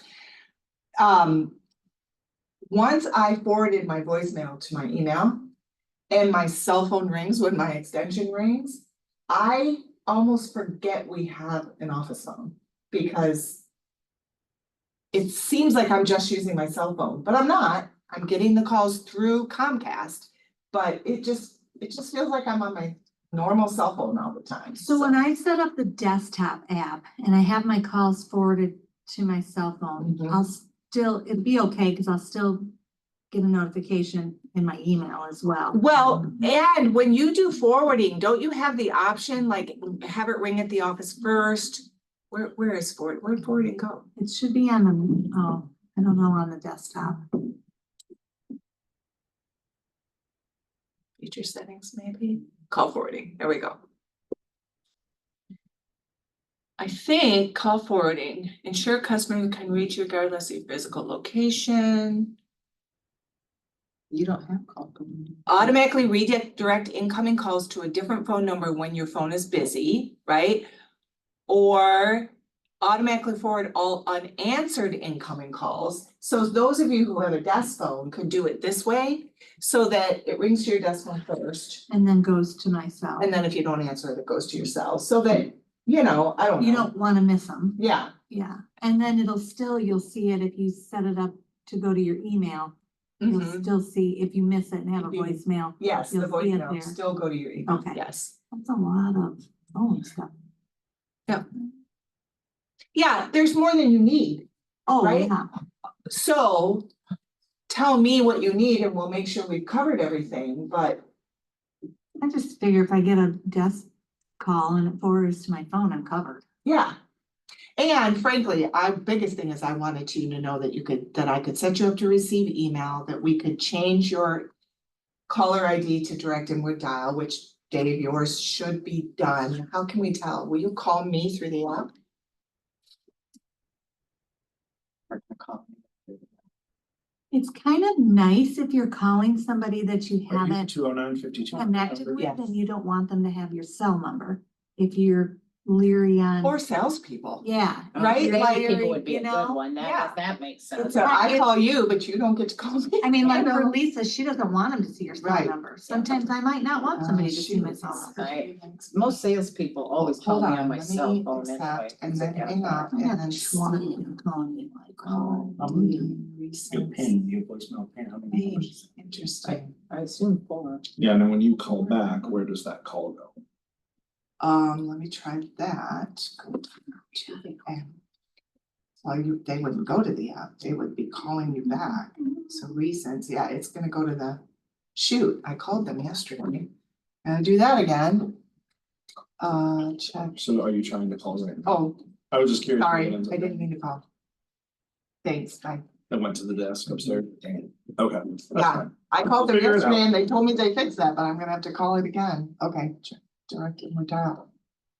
Once I forwarded my voicemail to my email and my cell phone rings when my extension rings, I almost forget we have an office phone because it seems like I'm just using my cell phone, but I'm not. I'm getting the calls through Comcast, but it just feels like I'm on my normal cell phone all the time. So when I set up the desktop app and I have my calls forwarded to my cell phone, Mhm. it'd be okay, because I'll still get a notification in my email as well. Well, and when you do forwarding, don't you have the option, like have it ring at the office first? Where is forward, where'd forwarding go? It should be on the, I don't know, on the desktop. Feature settings, maybe? Call forwarding, there we go. I think call forwarding, ensure customer can reach you regardless of your physical location. You don't have call. Automatically redirect incoming calls to a different phone number when your phone is busy, right? Or automatically forward all unanswered incoming calls. So those of you who have a desk phone could do it this way, so that it rings to your desk phone first. And then goes to my cell. And then if you don't answer it, it goes to your cell, so that, you know, I don't know. You don't wanna miss them. Yeah, Yeah, and then you'll see it if you set it up to go to your email. You'll mhm. still see, if you miss it and have a If you- voicemail, Yes, the You'll see it voicemail there. still go to your email, Okay. yes. that's a lot of phone stuff. Yeah, there's more than you need, Oh, Right? yeah, so tell me what you need and we'll make sure we've covered everything, but I just figure if I get a desk call and it forwards to my phone, I'm covered. yeah. And frankly, our biggest thing is I wanted you to know that I could set you up to receive email, that we could change your caller ID to direct inward dial, which Dave, yours should be done. How can we tell? Will you call me through the app? It's kind of nice if you're calling somebody that you haven't 209-52. connected with Yes. and you don't want them to have your cell number. If you're leery on. Or salespeople. Yeah. Right, like, People would be you a know, good one, yeah. that makes sense. So I call you, but you don't get to call me. I mean, like You know? for Lisa, she doesn't want them to see her cell Right. number. Sometimes I might not want somebody to see my shoot. cell number. Right. Most salespeople always call Hold me on my let cell me phone anyway. accept and then hang up I and have then 20 of them calling me like, oh. Your pin, your voicemail pin, how many numbers? Interesting. I assume 4. Yeah, and then when you call back, where does that call go? Let me try that. Go to the app. Well, they wouldn't go to the app, they would be calling you back. So recents, yeah, it's gonna go to the, shoot, I called them yesterday. Gonna do that again. Check, So are you trying to call them? oh, I was just curious. sorry, I didn't mean to call. Thanks, bye. I went to the desk upstairs. Okay. that's Yeah. fine. I called them We'll figure it yesterday out. and they told me they fixed that, but I'm gonna have to call it again. Okay, direct and dial.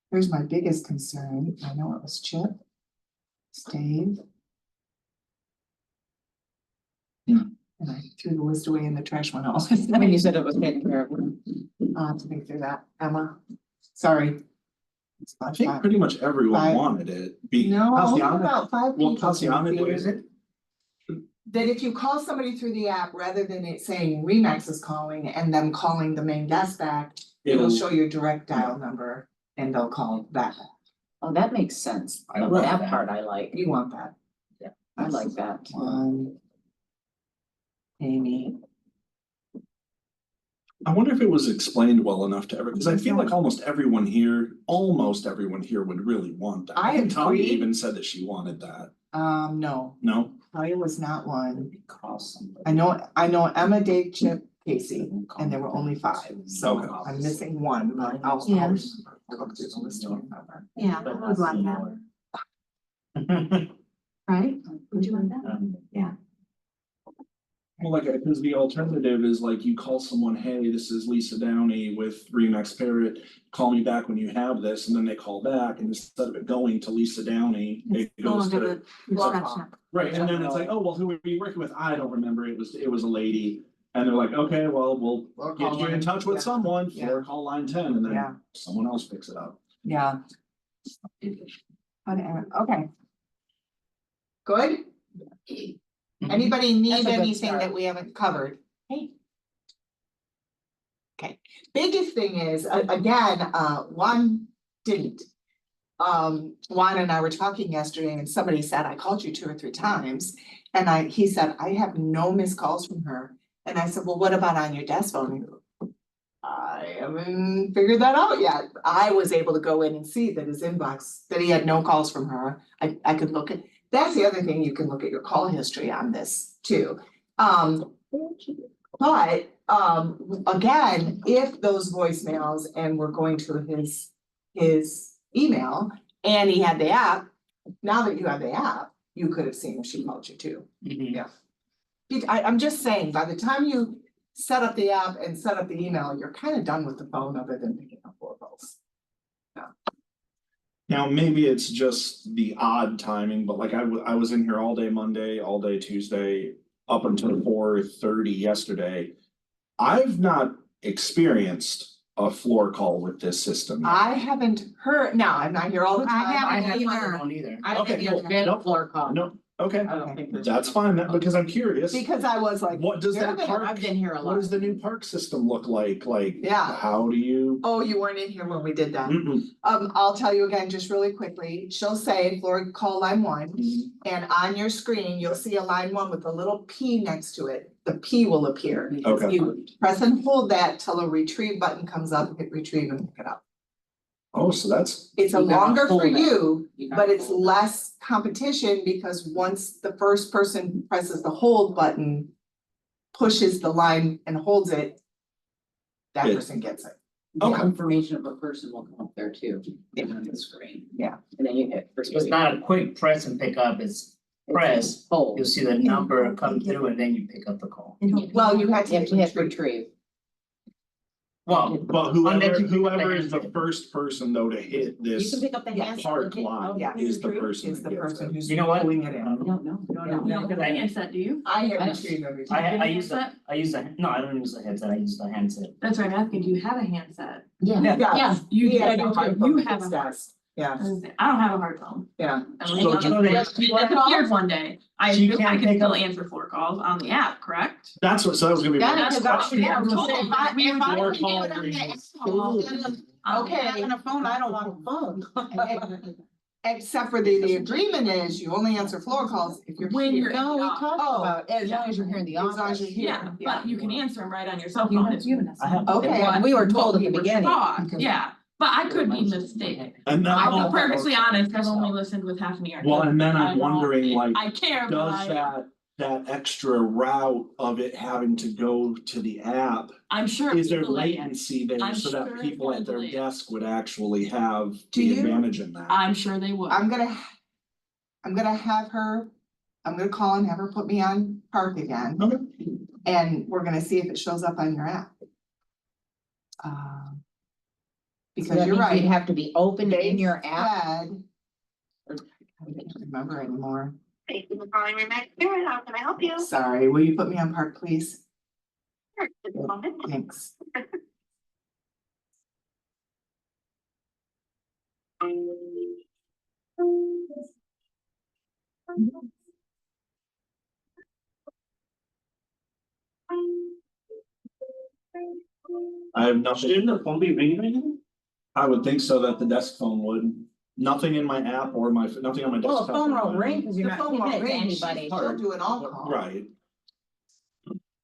Here's my biggest concern. I know it was Chip. Stave. And I threw the list away in the trash one else. I mean, you said it was taken care of. I'll have to think through that. Emma, sorry. It's I much think fun. pretty much everyone Five. wanted it. No, only Tatiana- about 5 Well, people. Tatiana did confused. it. That if you call somebody through the app, rather than it saying Remax is calling and them calling the main desk back, it'll show your direct dial number and they'll call back. Oh, that makes sense. I love That that. part I like. You want that? I like that. Amy. I wonder if it was explained well enough to everyone, because I feel like almost everyone here would really want that. I think Talia agree. even said that she wanted that. No, No? Talia was not one. Call somebody. I know Emma, Dave, Chip, Casey, and there were only 5, so Okay. I'm missing one, but I'll Yeah. look through the list to remember. Yeah, I would like that, right? Would you want that? Well, like, because the alternative is like you call someone, hey, this is Lisa Downey with Remax Parrot, call me back when you have this, and then they call back, and instead of it going to Lisa Downey, it goes Going to. to the reception. Right, and then it's like, oh, well, who were you working with? I don't remember, it was a lady, and they're like, okay, well, we'll get you in touch with someone, or call line 10, and Yeah. then someone else picks it up. Yeah. Okay. Good? Anybody need That's a good anything start. that we haven't covered? Hey. Okay, biggest thing is, again, Juan didn't. Juan and I were talking yesterday and somebody said, I called you 2 or 3 times. And he said, I have no missed calls from her. And I said, well, what about on your desk phone? I haven't figured that out yet. I was able to go in and see that his inbox, that he had no calls from her. I could look at, that's the other thing, you can look at your call history on this too. But again, if those voicemails and we're going to his email and he had the app, now that you have the app, you could have seen if she called you too. Mhm. I'm just saying, by the time you set up the app and set up the email, you're kind of done with the phone other than picking up doorbells. Now, maybe it's just the odd timing, but like I was in here all day Monday, all day Tuesday, up until 4:30 yesterday. I've not experienced a floor call with this system. yet. I haven't heard, now, I'm not here all the I time. haven't I haven't either. one either. I Okay, think there's cool. been a Nope. floor call. No, okay, I don't think there's. that's fine, because I'm curious, Because I was like, what does you're that gonna- park, I've been here a what lot. does the new park system look like? Like, Yeah. how do you? oh, you weren't in here when we did that. Mm-mm. I'll tell you again, just really quickly, she'll say, Lord, call line 1. And on your screen, you'll see a line 1 with a little P next to it. The P will appear. Okay. You press and hold that till a retrieve button comes up, hit retrieve and pick it up. Oh, so that's, It's a You gotta longer for hold it. you, You gotta but it's hold it. less competition because once the first person presses the hold button, pushes the line and holds it, that It- person gets it. The Okay. information of a person will come up there too, on the screen. Yeah. And then you hit. So it's not a quick press and pick up, it's press, Hold. you'll see the number come through and then you pick up the call. Well, you had You have to hit retrieve. retrieve. Well, but Unless you pick up the whoever is the handset. first person though to hit You this can pick up the Yeah. handset. park hit- line Yeah. is the person Is that the gets person it. who's You know what? pulling it in. No, no. No, You don't have a handset, do you? I hit I- retrieve every I time. I use the, no, I don't use the headset, I use the handset. That's what I'm asking, do you have a handset? Yeah. Yeah. Yeah. You He has do no too. microphone You at have his a desk. Yeah, I don't have a hard phone. yeah. I So mean, Jody- it disappeared one day. I She do, I can't can pick still up- answer floor calls on the app, correct? That's what, so that was gonna be. Yeah, my because next question. I was told saying, them if I we would can Floor do call it on the rings. app, Okay. having a phone, I don't want a phone. Except for the agreement is you only answer floor calls if you're When here. you're No, we talked Oh, about, as long as you're here in the As long as office. you're here. Yeah, but you can answer them right on your cell You phone. have, It's you have. I have- Okay. what- We were told what at the we were beginning. taught, yeah, but I could be mistaken. And then. I'll be perfectly honest, I've only listened with half an ear. Well, and then I I'm don't- wondering, like, I care, but does that extra route of it having to go to the app, I'm sure. is there it's delayed. latency there I'm so that sure people it's at their delayed. desk would actually have Do the you- advantage in that? I'm sure they would. I'm gonna have her, I'm gonna call and have her put me on park again. Okay. And we're gonna see if it shows up on your app. Because you're right. You'd have to be open in your app. Said- I can't remember anymore. Thank you for calling Remax Spirit. How can I help you? Sorry, will you put me on park, please? Sure, just a moment. Thanks. I have nothing, Shouldn't the phone be ringing right now? I would think so that the desk phone would, nothing in my app or nothing on my Well, desktop. a phone won't ring because you're The not phone giving won't it to ring, anybody. she'll do an all-call. Right,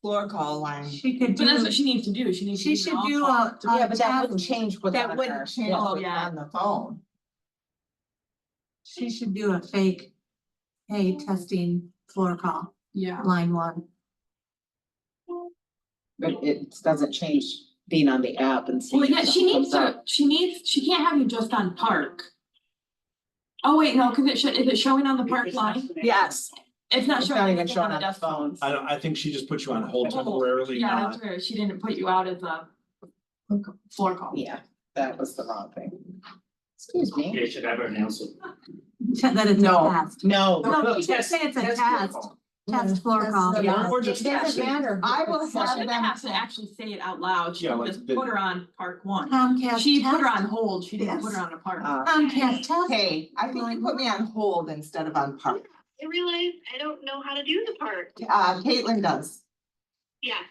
Floor call line. She could But that's do, what she needs to do, she needs to. she do an should do all-call. a. Yeah, but that test. wouldn't change what's That on wouldn't her. change Yeah. what's on the phone. She should do a fake, hey, testing floor call, Yeah. line one. But it doesn't change being on the app and seeing. Well, yeah, if she something needs comes up. she can't have you just on park. Oh, wait, no, cause is it showing on the park line? Yes. It's not It's showing. not even anything showing the on the desk phone. phones. I think she just put you on hold Oh, temporarily, Yeah, not. that's weird, she didn't put you out as a floor call. Yeah, that was the wrong thing. Excuse me. Yeah, should ever announce it. That it's a No. test. No. No, you should say it's a test, test floor call. Yeah. Or just- It doesn't matter. I will Well, she have didn't them, have to actually say it out loud, she Yeah, like just the- put her on park one. Comcast She put her on test. hold, she didn't put her Yes. on a park. Comcast test. hey, I think you put me on hold instead of on park. I realize I don't know how to do the part. Caitlin does. Yes.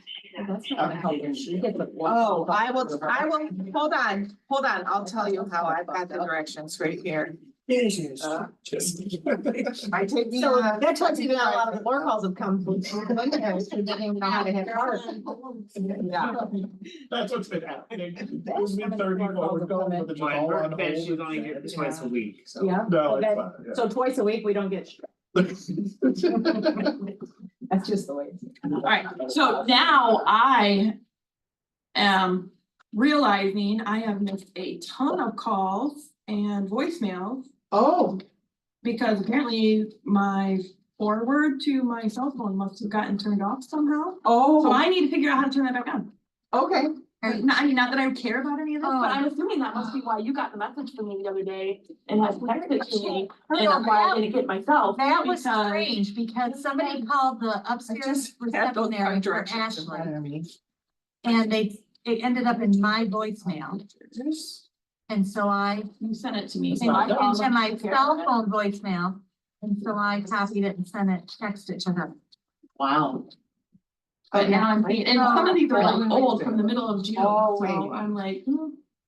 That's not helping. She gets a- Oh, I will, hold on, I'll tell you how I've got the directions right here. I take the, So that tells you that a lot of floor calls have come from. She didn't even know how to hit hard. Yeah. That's what's been happening. It was mid-30, what we're going with it, just My all on work bench hold. is only here twice a week, so. Yeah. No, it's Okay. fine, yeah. So twice a week, we don't get. That's just the way. Alright, so now I am realizing I have missed a ton of calls and voicemails Oh, because apparently my forward to my cell phone must have gotten turned off somehow. So oh, I need to figure out how to turn that back on. okay. I mean, not that I care about any of this, but Oh. I'm assuming that must be why you got the message from me the other day and has texted to me. Oh, And why I didn't get myself. That was because- strange because somebody called the I upstairs just had those receptionary for directions in front Ashley of me. and it ended up in my voicemail. And so You sent it to me. so and I called into my them. cell phone voicemail. And so I copied it and sent it, texted it to her. Wow. But now I'm thinking, and some of these are like Oh, old from the middle of June, Oh, so wait. I'm like,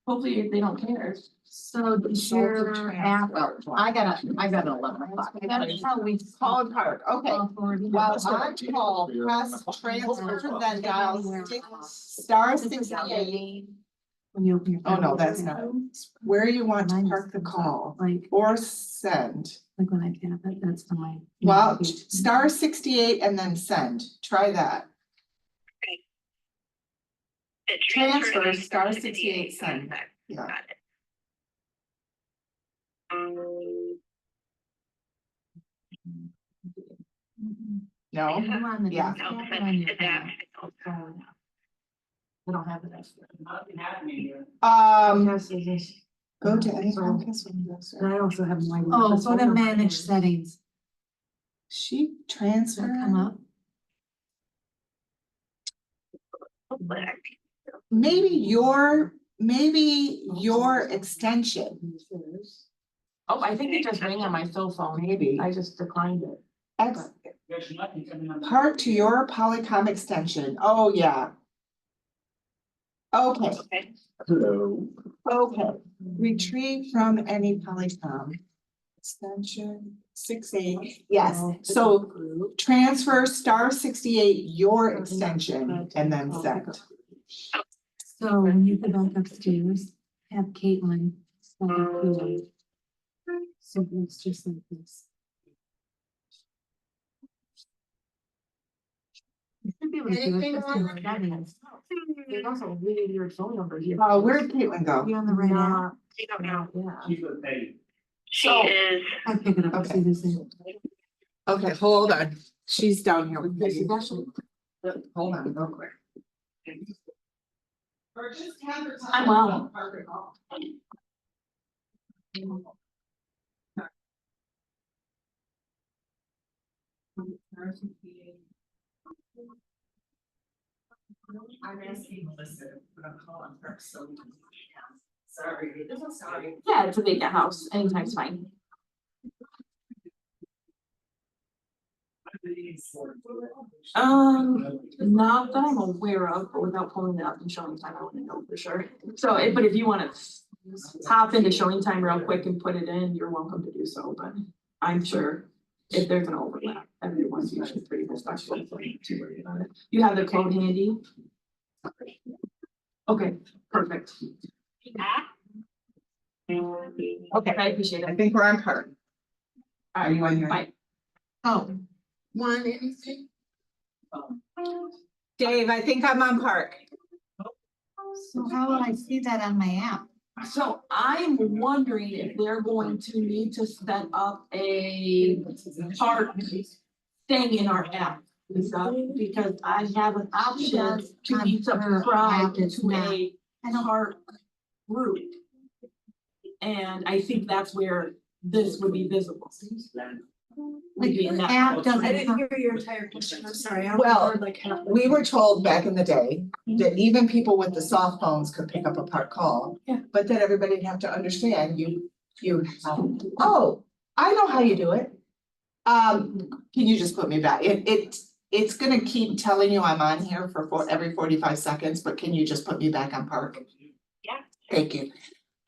hopefully they don't care. So does your app. Well, I got an 11 o'clock. That's how we Call and park, okay. While on call, press transfer, then dial star 68. When you open your. Oh, no, phone. that's not. Where you want to park the call Like, or send. like when I tap it, that's on my. Well, star 68 and then send. Try that. It Transfer, transferred star to 68, send. Got Yeah. it. No? I'm on the Yeah. desktop No, and on your that's that. phone. I don't have it. Nothing happening here. Go to any Comcast windows. I also have my. Oh, go to manage settings. She Does that transferred. come up? Maybe your extension. Oh, I think it just rang on my cell phone. Maybe. I just declined it. There's nothing coming on. Park to your Polycom extension. Oh, yeah. Okay, Okay. Hello. okay. Retrieve from any Polycom. Extension 68. Yes, so transfer *68 your extension and then send. So when you go back upstairs, have Caitlin. send it to them. So it's just like this. You should be able to do it just in the settings. There's also really weird phone number here. Where'd Caitlin go? You on the right app? Not- I don't know. Yeah. She's with Peggy. She So- is, I pick it up and see this thing. Okay, hold on. She's down here with This Peggy. is actually, Hold on, real quick. I'm well. I'm asking Melissa, but I'm calling her, so. Sorry. Sorry. Yeah, it's a vacant house. Anytime's fine. Not that I'm aware of, but without pulling it up and showing time, I wouldn't know for sure. So, but if you wanna hop into showing time real quick and put it in, you're welcome to do so, but I'm sure if there's an overlap, everyone's usually pretty respectful. So don't too worry about it. You have the code handy? Okay, perfect. Okay, I appreciate I it. think we're on Park. Are you on here? Bye. Oh, want anything? Dave, I think I'm on Park. So how will I see that on my app? So I'm wondering if they're going to need to set up a park thing in our app. Lisa, because I have an option to be subscribed to a park group. And I think that's where this would be visible. Would be in that. App doesn't. I didn't hear your entire question, I'm sorry. I only Well, heard like half. We were told back in the day that even people with the soft phones could pick up a park call. Yeah. But then everybody'd have to understand you, oh, I know how you do it. Can you just put me back? It's gonna keep telling you I'm on here for every 45 seconds, but can you just put me back on Park? Yeah. Thank you.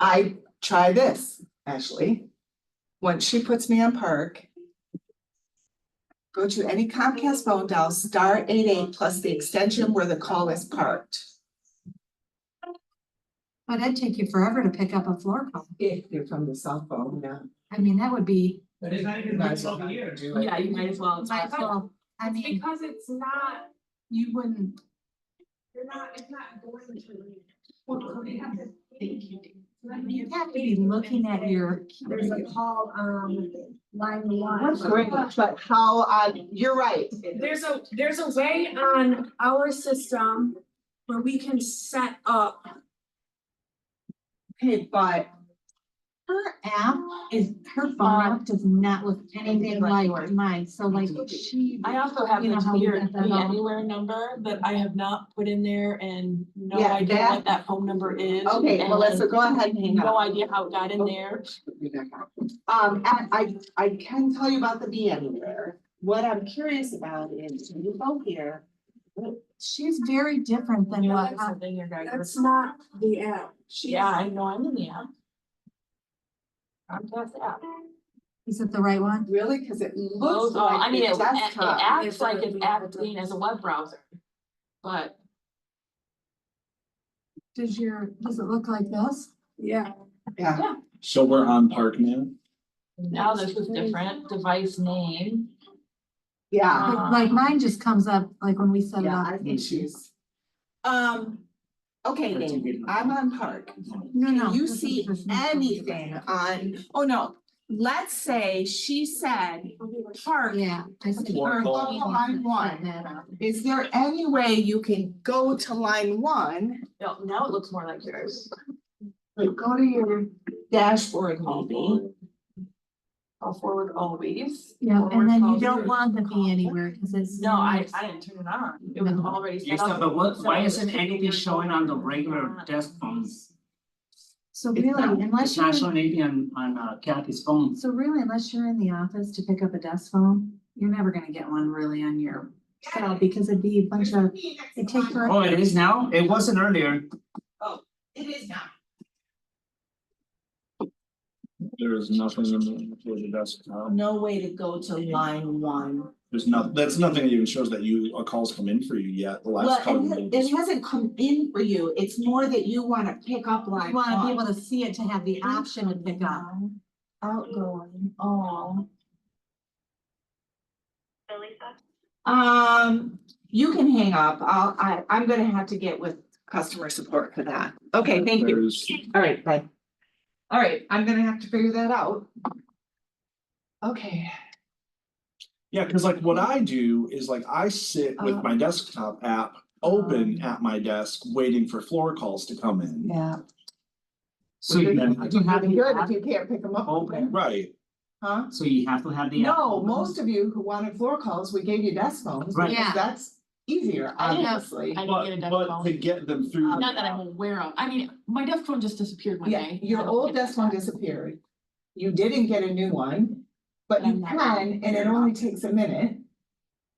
I try this, Ashley. Once she puts me on Park. Go to any Comcast phone, dial *88 plus the extension where the call is parked. But it'd take you forever to pick up a floor call. If you're from the cell phone, yeah. I mean, that would be, But it's not even Might been as well over here. do it. Yeah, you might as well. might as well, I It's mean, because it's not, you wouldn't. it's not going to. You have to be looking at your. There's a call on line one. That's great, but how, you're right. There's a way on our system where we can set up. Okay, but Her app her phone app does not look anything like mine, so like she. I also have You know this how we weird got that Be all- Anywhere number that I have not put in there and no Yeah, idea that- what that phone number is. Okay, and Melissa, go ahead and hang No up. idea how it got in there. I can tell you about the Be Anywhere. What I'm curious about is, when you go here, She's very different than Yeah, what, that's the thing, your guys. That's not the app. Yeah, I know, I'm in the app. Comcast app. is it the right one? really, cause it looks Oh, I like mean, the it desktop. acts like it's acting as a web browser. But Does it look like this? Yeah. Yeah, So we're on Park now? now this is different, device name. yeah, Like mine just comes up, like when we set it yeah, up. I think she's. Okay, Dave, I'm on Park. No, Do you this is see just- anything on, oh no, let's say she said Park. Yeah. I see. Or go to line one. Is there any way you can go to line one, No, now it looks more like yours. like go to your dashboard maybe? I'll forward always. Yeah, and then you Forward don't calls. want to be anywhere, because it's. No, I didn't turn it on. It was No. already set Lisa, up. but why So isn't it's- anything showing on the regular desk phones? So really, unless It's not you're, showing anything on Kathy's phone. so really, unless you're in the office to pick up a desk phone, you're never gonna get one really on your cell, because it'd be a bunch of, it takes for. Oh, it is now? It wasn't earlier. It is now. There is nothing in the desktop. No way to go to line one. There's not, that's nothing that even shows that a call's come in for you yet, the last Well, call. it hasn't come in for you, it's more that you wanna pick up line You wanna be one. able to see it to have the option to pick up. Outgoing, oh. So Lisa? You can hang up, I'm gonna have to get with customer support for that. Okay, thank you. There's, All right, bye. All right, I'm gonna have to figure that out. Okay. yeah, cause like what I do is like I sit with my desktop app open at my desk, waiting for floor calls to come in. Yeah. So you have to have Good the if app you can't pick them up. open, Right, Huh? so you have to have the app. No, open? most of you who wanted floor calls, we gave you desk phones, Right. because Yeah. that's easier, I didn't have- obviously. I didn't get a desk but phone. to get them through. the Not that app. I'm aware of. I mean, my desk phone just disappeared one Yeah, day. your I don't old get desk that phone back. disappeared. You didn't get a new one, but you I'm not can, and it only takes a minute.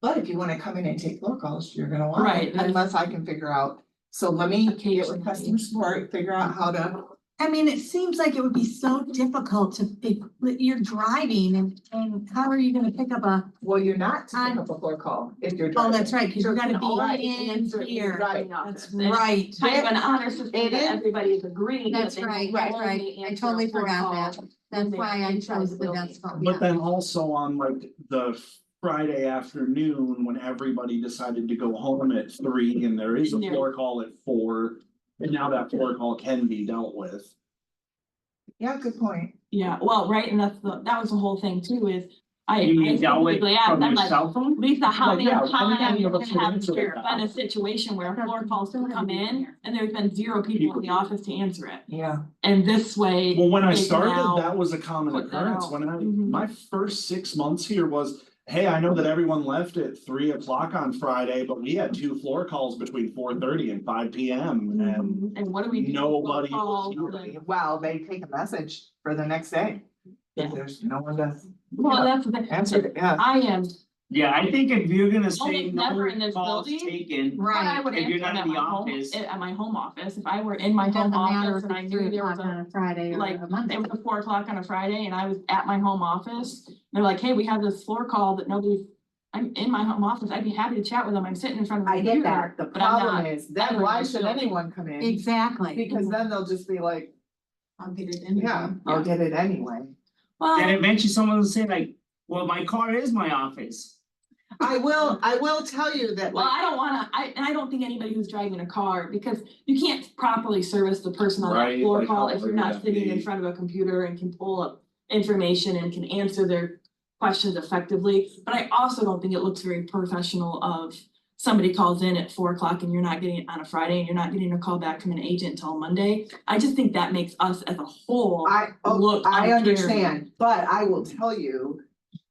But if you wanna come in and take floor calls, you're gonna want Right, it, that's- unless I can figure out. So let me get with Occasionally. customer support, figure out how to. I mean, it seems like it would be so difficult to, if you're driving and how are you gonna pick up a, Well, you're not to pick up a floor call if you're oh, driving. that's right, cause you You're gotta right, be in answer it here. right. That's right. Kind of an honor system It that is. everybody's agreeing. that That's they right, will that's only right. I answer totally a phone forgot call that. when That's they're why I inside chose the the building. desk phone, But yeah. then also on like the Friday afternoon, when everybody decided to go home at 3 and there is a Yeah. floor call at 4. And now that floor call can be dealt with. Yeah, good point. Yeah, well, right, and that was the whole thing too, is You mean dealt with specifically asked, from I'm your like, cell phone? Lisa, how Like, many yeah, times how many of us would have answer there that? been a situation where floor calls can come in and there's been 0 people in the office to answer it? Yeah. And this way. Well, when I they can started, now that was a common put that occurrence. out. When Mhm. my first 6 months here was, hey, I know that everyone left at 3 o'clock on Friday, but we had 2 floor calls between 4:30 and 5 p.m. And And what do we do? with nobody- calls? Well, they take a message for the next day. Yeah. If there's no one to Well, that's the thing. answer it, yeah. I am, Yeah, I think if you're gonna say Almost no never in this calls building. taken, but I would If you're answer not them in the at my home, office. at my home office, if I were in my It home doesn't matter office if and I it's knew 3 there was o'clock a. on a Friday or like, a Monday. It was 4 o'clock on a Friday and I was at my home office, they're like, hey, we have this floor call that nobody's. I'm in my home office, I'd be happy to chat with them, I'm sitting in front of I the get computer. that, the but I'm problem not is, then ever why gonna should feel- anyone come in? Exactly. Because then they'll just be like, I'll get it anyway. yeah, I'll get it anyway. then Well, eventually someone will say like, well, my car is my office. I will tell you that, well, like, I don't wanna, and I don't think anybody who's driving a car, because you can't properly service the person on that Right, floor like, call how if you're would not that sitting in be? front of a computer and can pull up information and can answer their questions effectively. But I also don't think it looks very professional of somebody calls in at 4 o'clock and you're not getting it on a Friday and you're not getting a call back from an agent until Monday. I just think that makes us as a whole. Look I uncaring. understand, but I will tell you,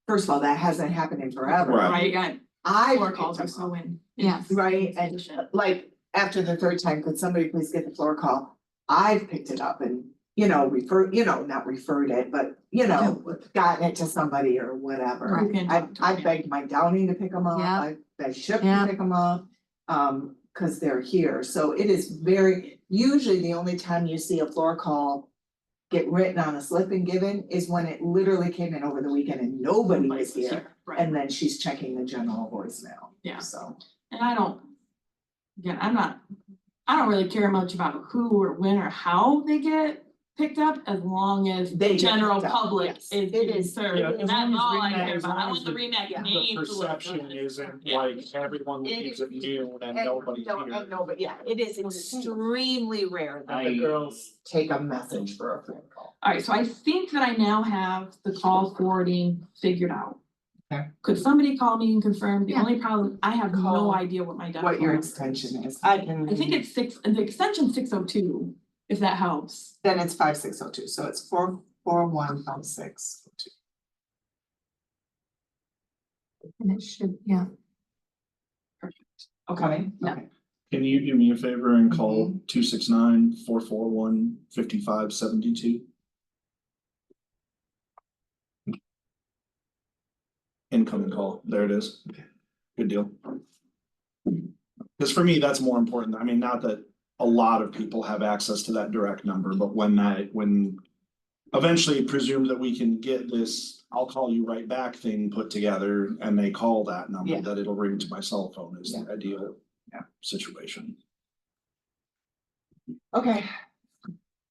first of all, that hasn't happened in forever. Right. Right, got I floor calls are so in. Yes. Right, and like, after the third time, could somebody please get the floor call? I've picked it up and, not referred it, but, gotten it to somebody or whatever. Right. You can I talk to them. begged my Downing to pick them up, Yeah. I begged Ship Yeah. to pick them up. Cause they're here, so it is usually the only time you see a floor call get written on a slip and given is when it literally came in over the weekend and nobody was here. Right. And then she's checking the general voicemail. Yeah. So, And I don't, again, I don't really care much about who or when or how they get picked up, as long as They the get general picked up, public yes. is It being is- served, Yeah, and as that's long as all I RE/MAX care as about, I long want as the the- RE/MAX yeah, name The to look perception good. isn't Yeah. like everyone leaves at noon and nobody's here. nobody, yeah, it is extremely rare that the I- girls take a message for a phone call. Alright, so I think that I now have the call forwarding figured out. Okay. Could somebody call me and confirm? The Yeah. only problem, I have Call no idea what my desk What your phone extension is. I think it's the extension 602, if that helps. Then it's 5602, so it's 4415602. And it should, yeah. Okay, Yeah. okay. Can you do me a favor and call 269-441-5572? Incoming call, there it is. Good deal. Cause for me, that's more important. I mean, not that a lot of people have access to that direct number, but when eventually presume that we can get this, I'll call you right back thing put together and they call that number, Yeah. that it'll ring to my cell phone is the ideal Yeah. situation. Okay.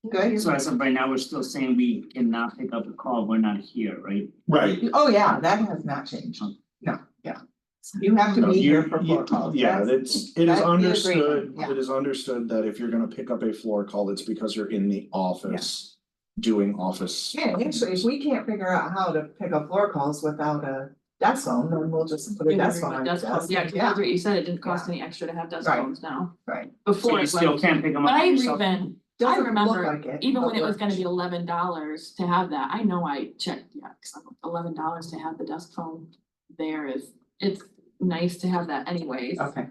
Good. So as of right now, we're still saying we cannot pick up a call, we're not here, right? Right. Oh, yeah, that has not changed. No, yeah. You have to No, be you- here for floor calls. Yeah, That's- it is that's the understood, agreement, yeah. it is understood that if you're gonna pick up a floor call, it's because you're in the office. Doing office. Yeah, actually, if we can't figure out how to pick up floor calls without a desk phone, then we'll just put a desk phone on your desk. Yeah, cause that's what you said, it didn't cost Yeah. any extra to have desk Right. phones now. Right. So Before you it still was, can't pick them up but I yourself? even, Doesn't look remember, like it, even but when it was works. gonna be $11 to have that, I know I checked, yeah, cause I'm $11 to have the desk phone there it's nice to have that anyways. Okay.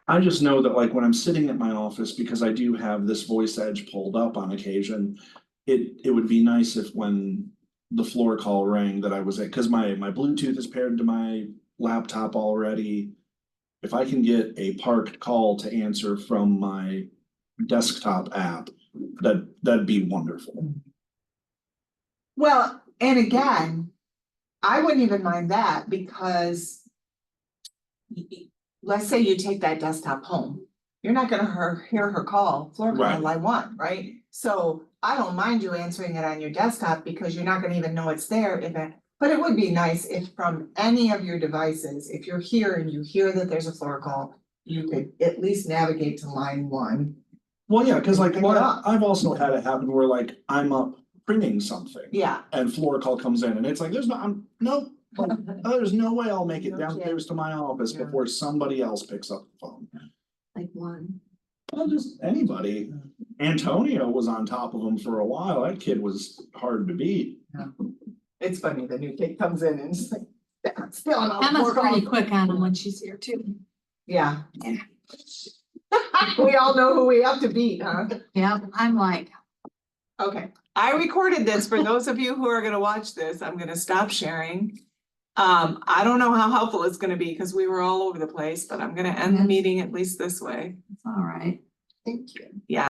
I just know that like when I'm sitting at my office, because I do have this voice edge pulled up on occasion. It would be nice if when the floor call rang that I was at, cause my Bluetooth is paired to my laptop already. If I can get a parked call to answer from my desktop app, that'd be wonderful. Well, and again, I wouldn't even mind that because let's say you take that desktop home, you're not gonna hear her call, floor call Right. line one, right? So I don't mind you answering it on your desktop because you're not gonna even know it's there but it would be nice if from any of your devices, if you're here and you hear that there's a floor call, you could at least navigate to line one. Well, yeah, cause like Pick it what up. I've also had it happen where like I'm up printing something. Yeah. And floor call comes in and it's like, there's no, nope, like, there's no way I'll make it downstairs to my office Yeah. before somebody else picks up the phone. Like one. Well, just anybody. Antonio was on top of him for a while. That kid was hard to beat. It's funny, the new kid comes in and it's like, still on Emma's floor pretty call. quick on them when she's here too. Yeah. We all know who we have to beat, huh? Yeah, I'm like, Okay, I recorded this for those of you who are gonna watch this. I'm gonna stop sharing. I don't know how helpful it's gonna be because we were all over the place, but I'm gonna end the meeting at least this way. it's all right. Thank you. Yeah.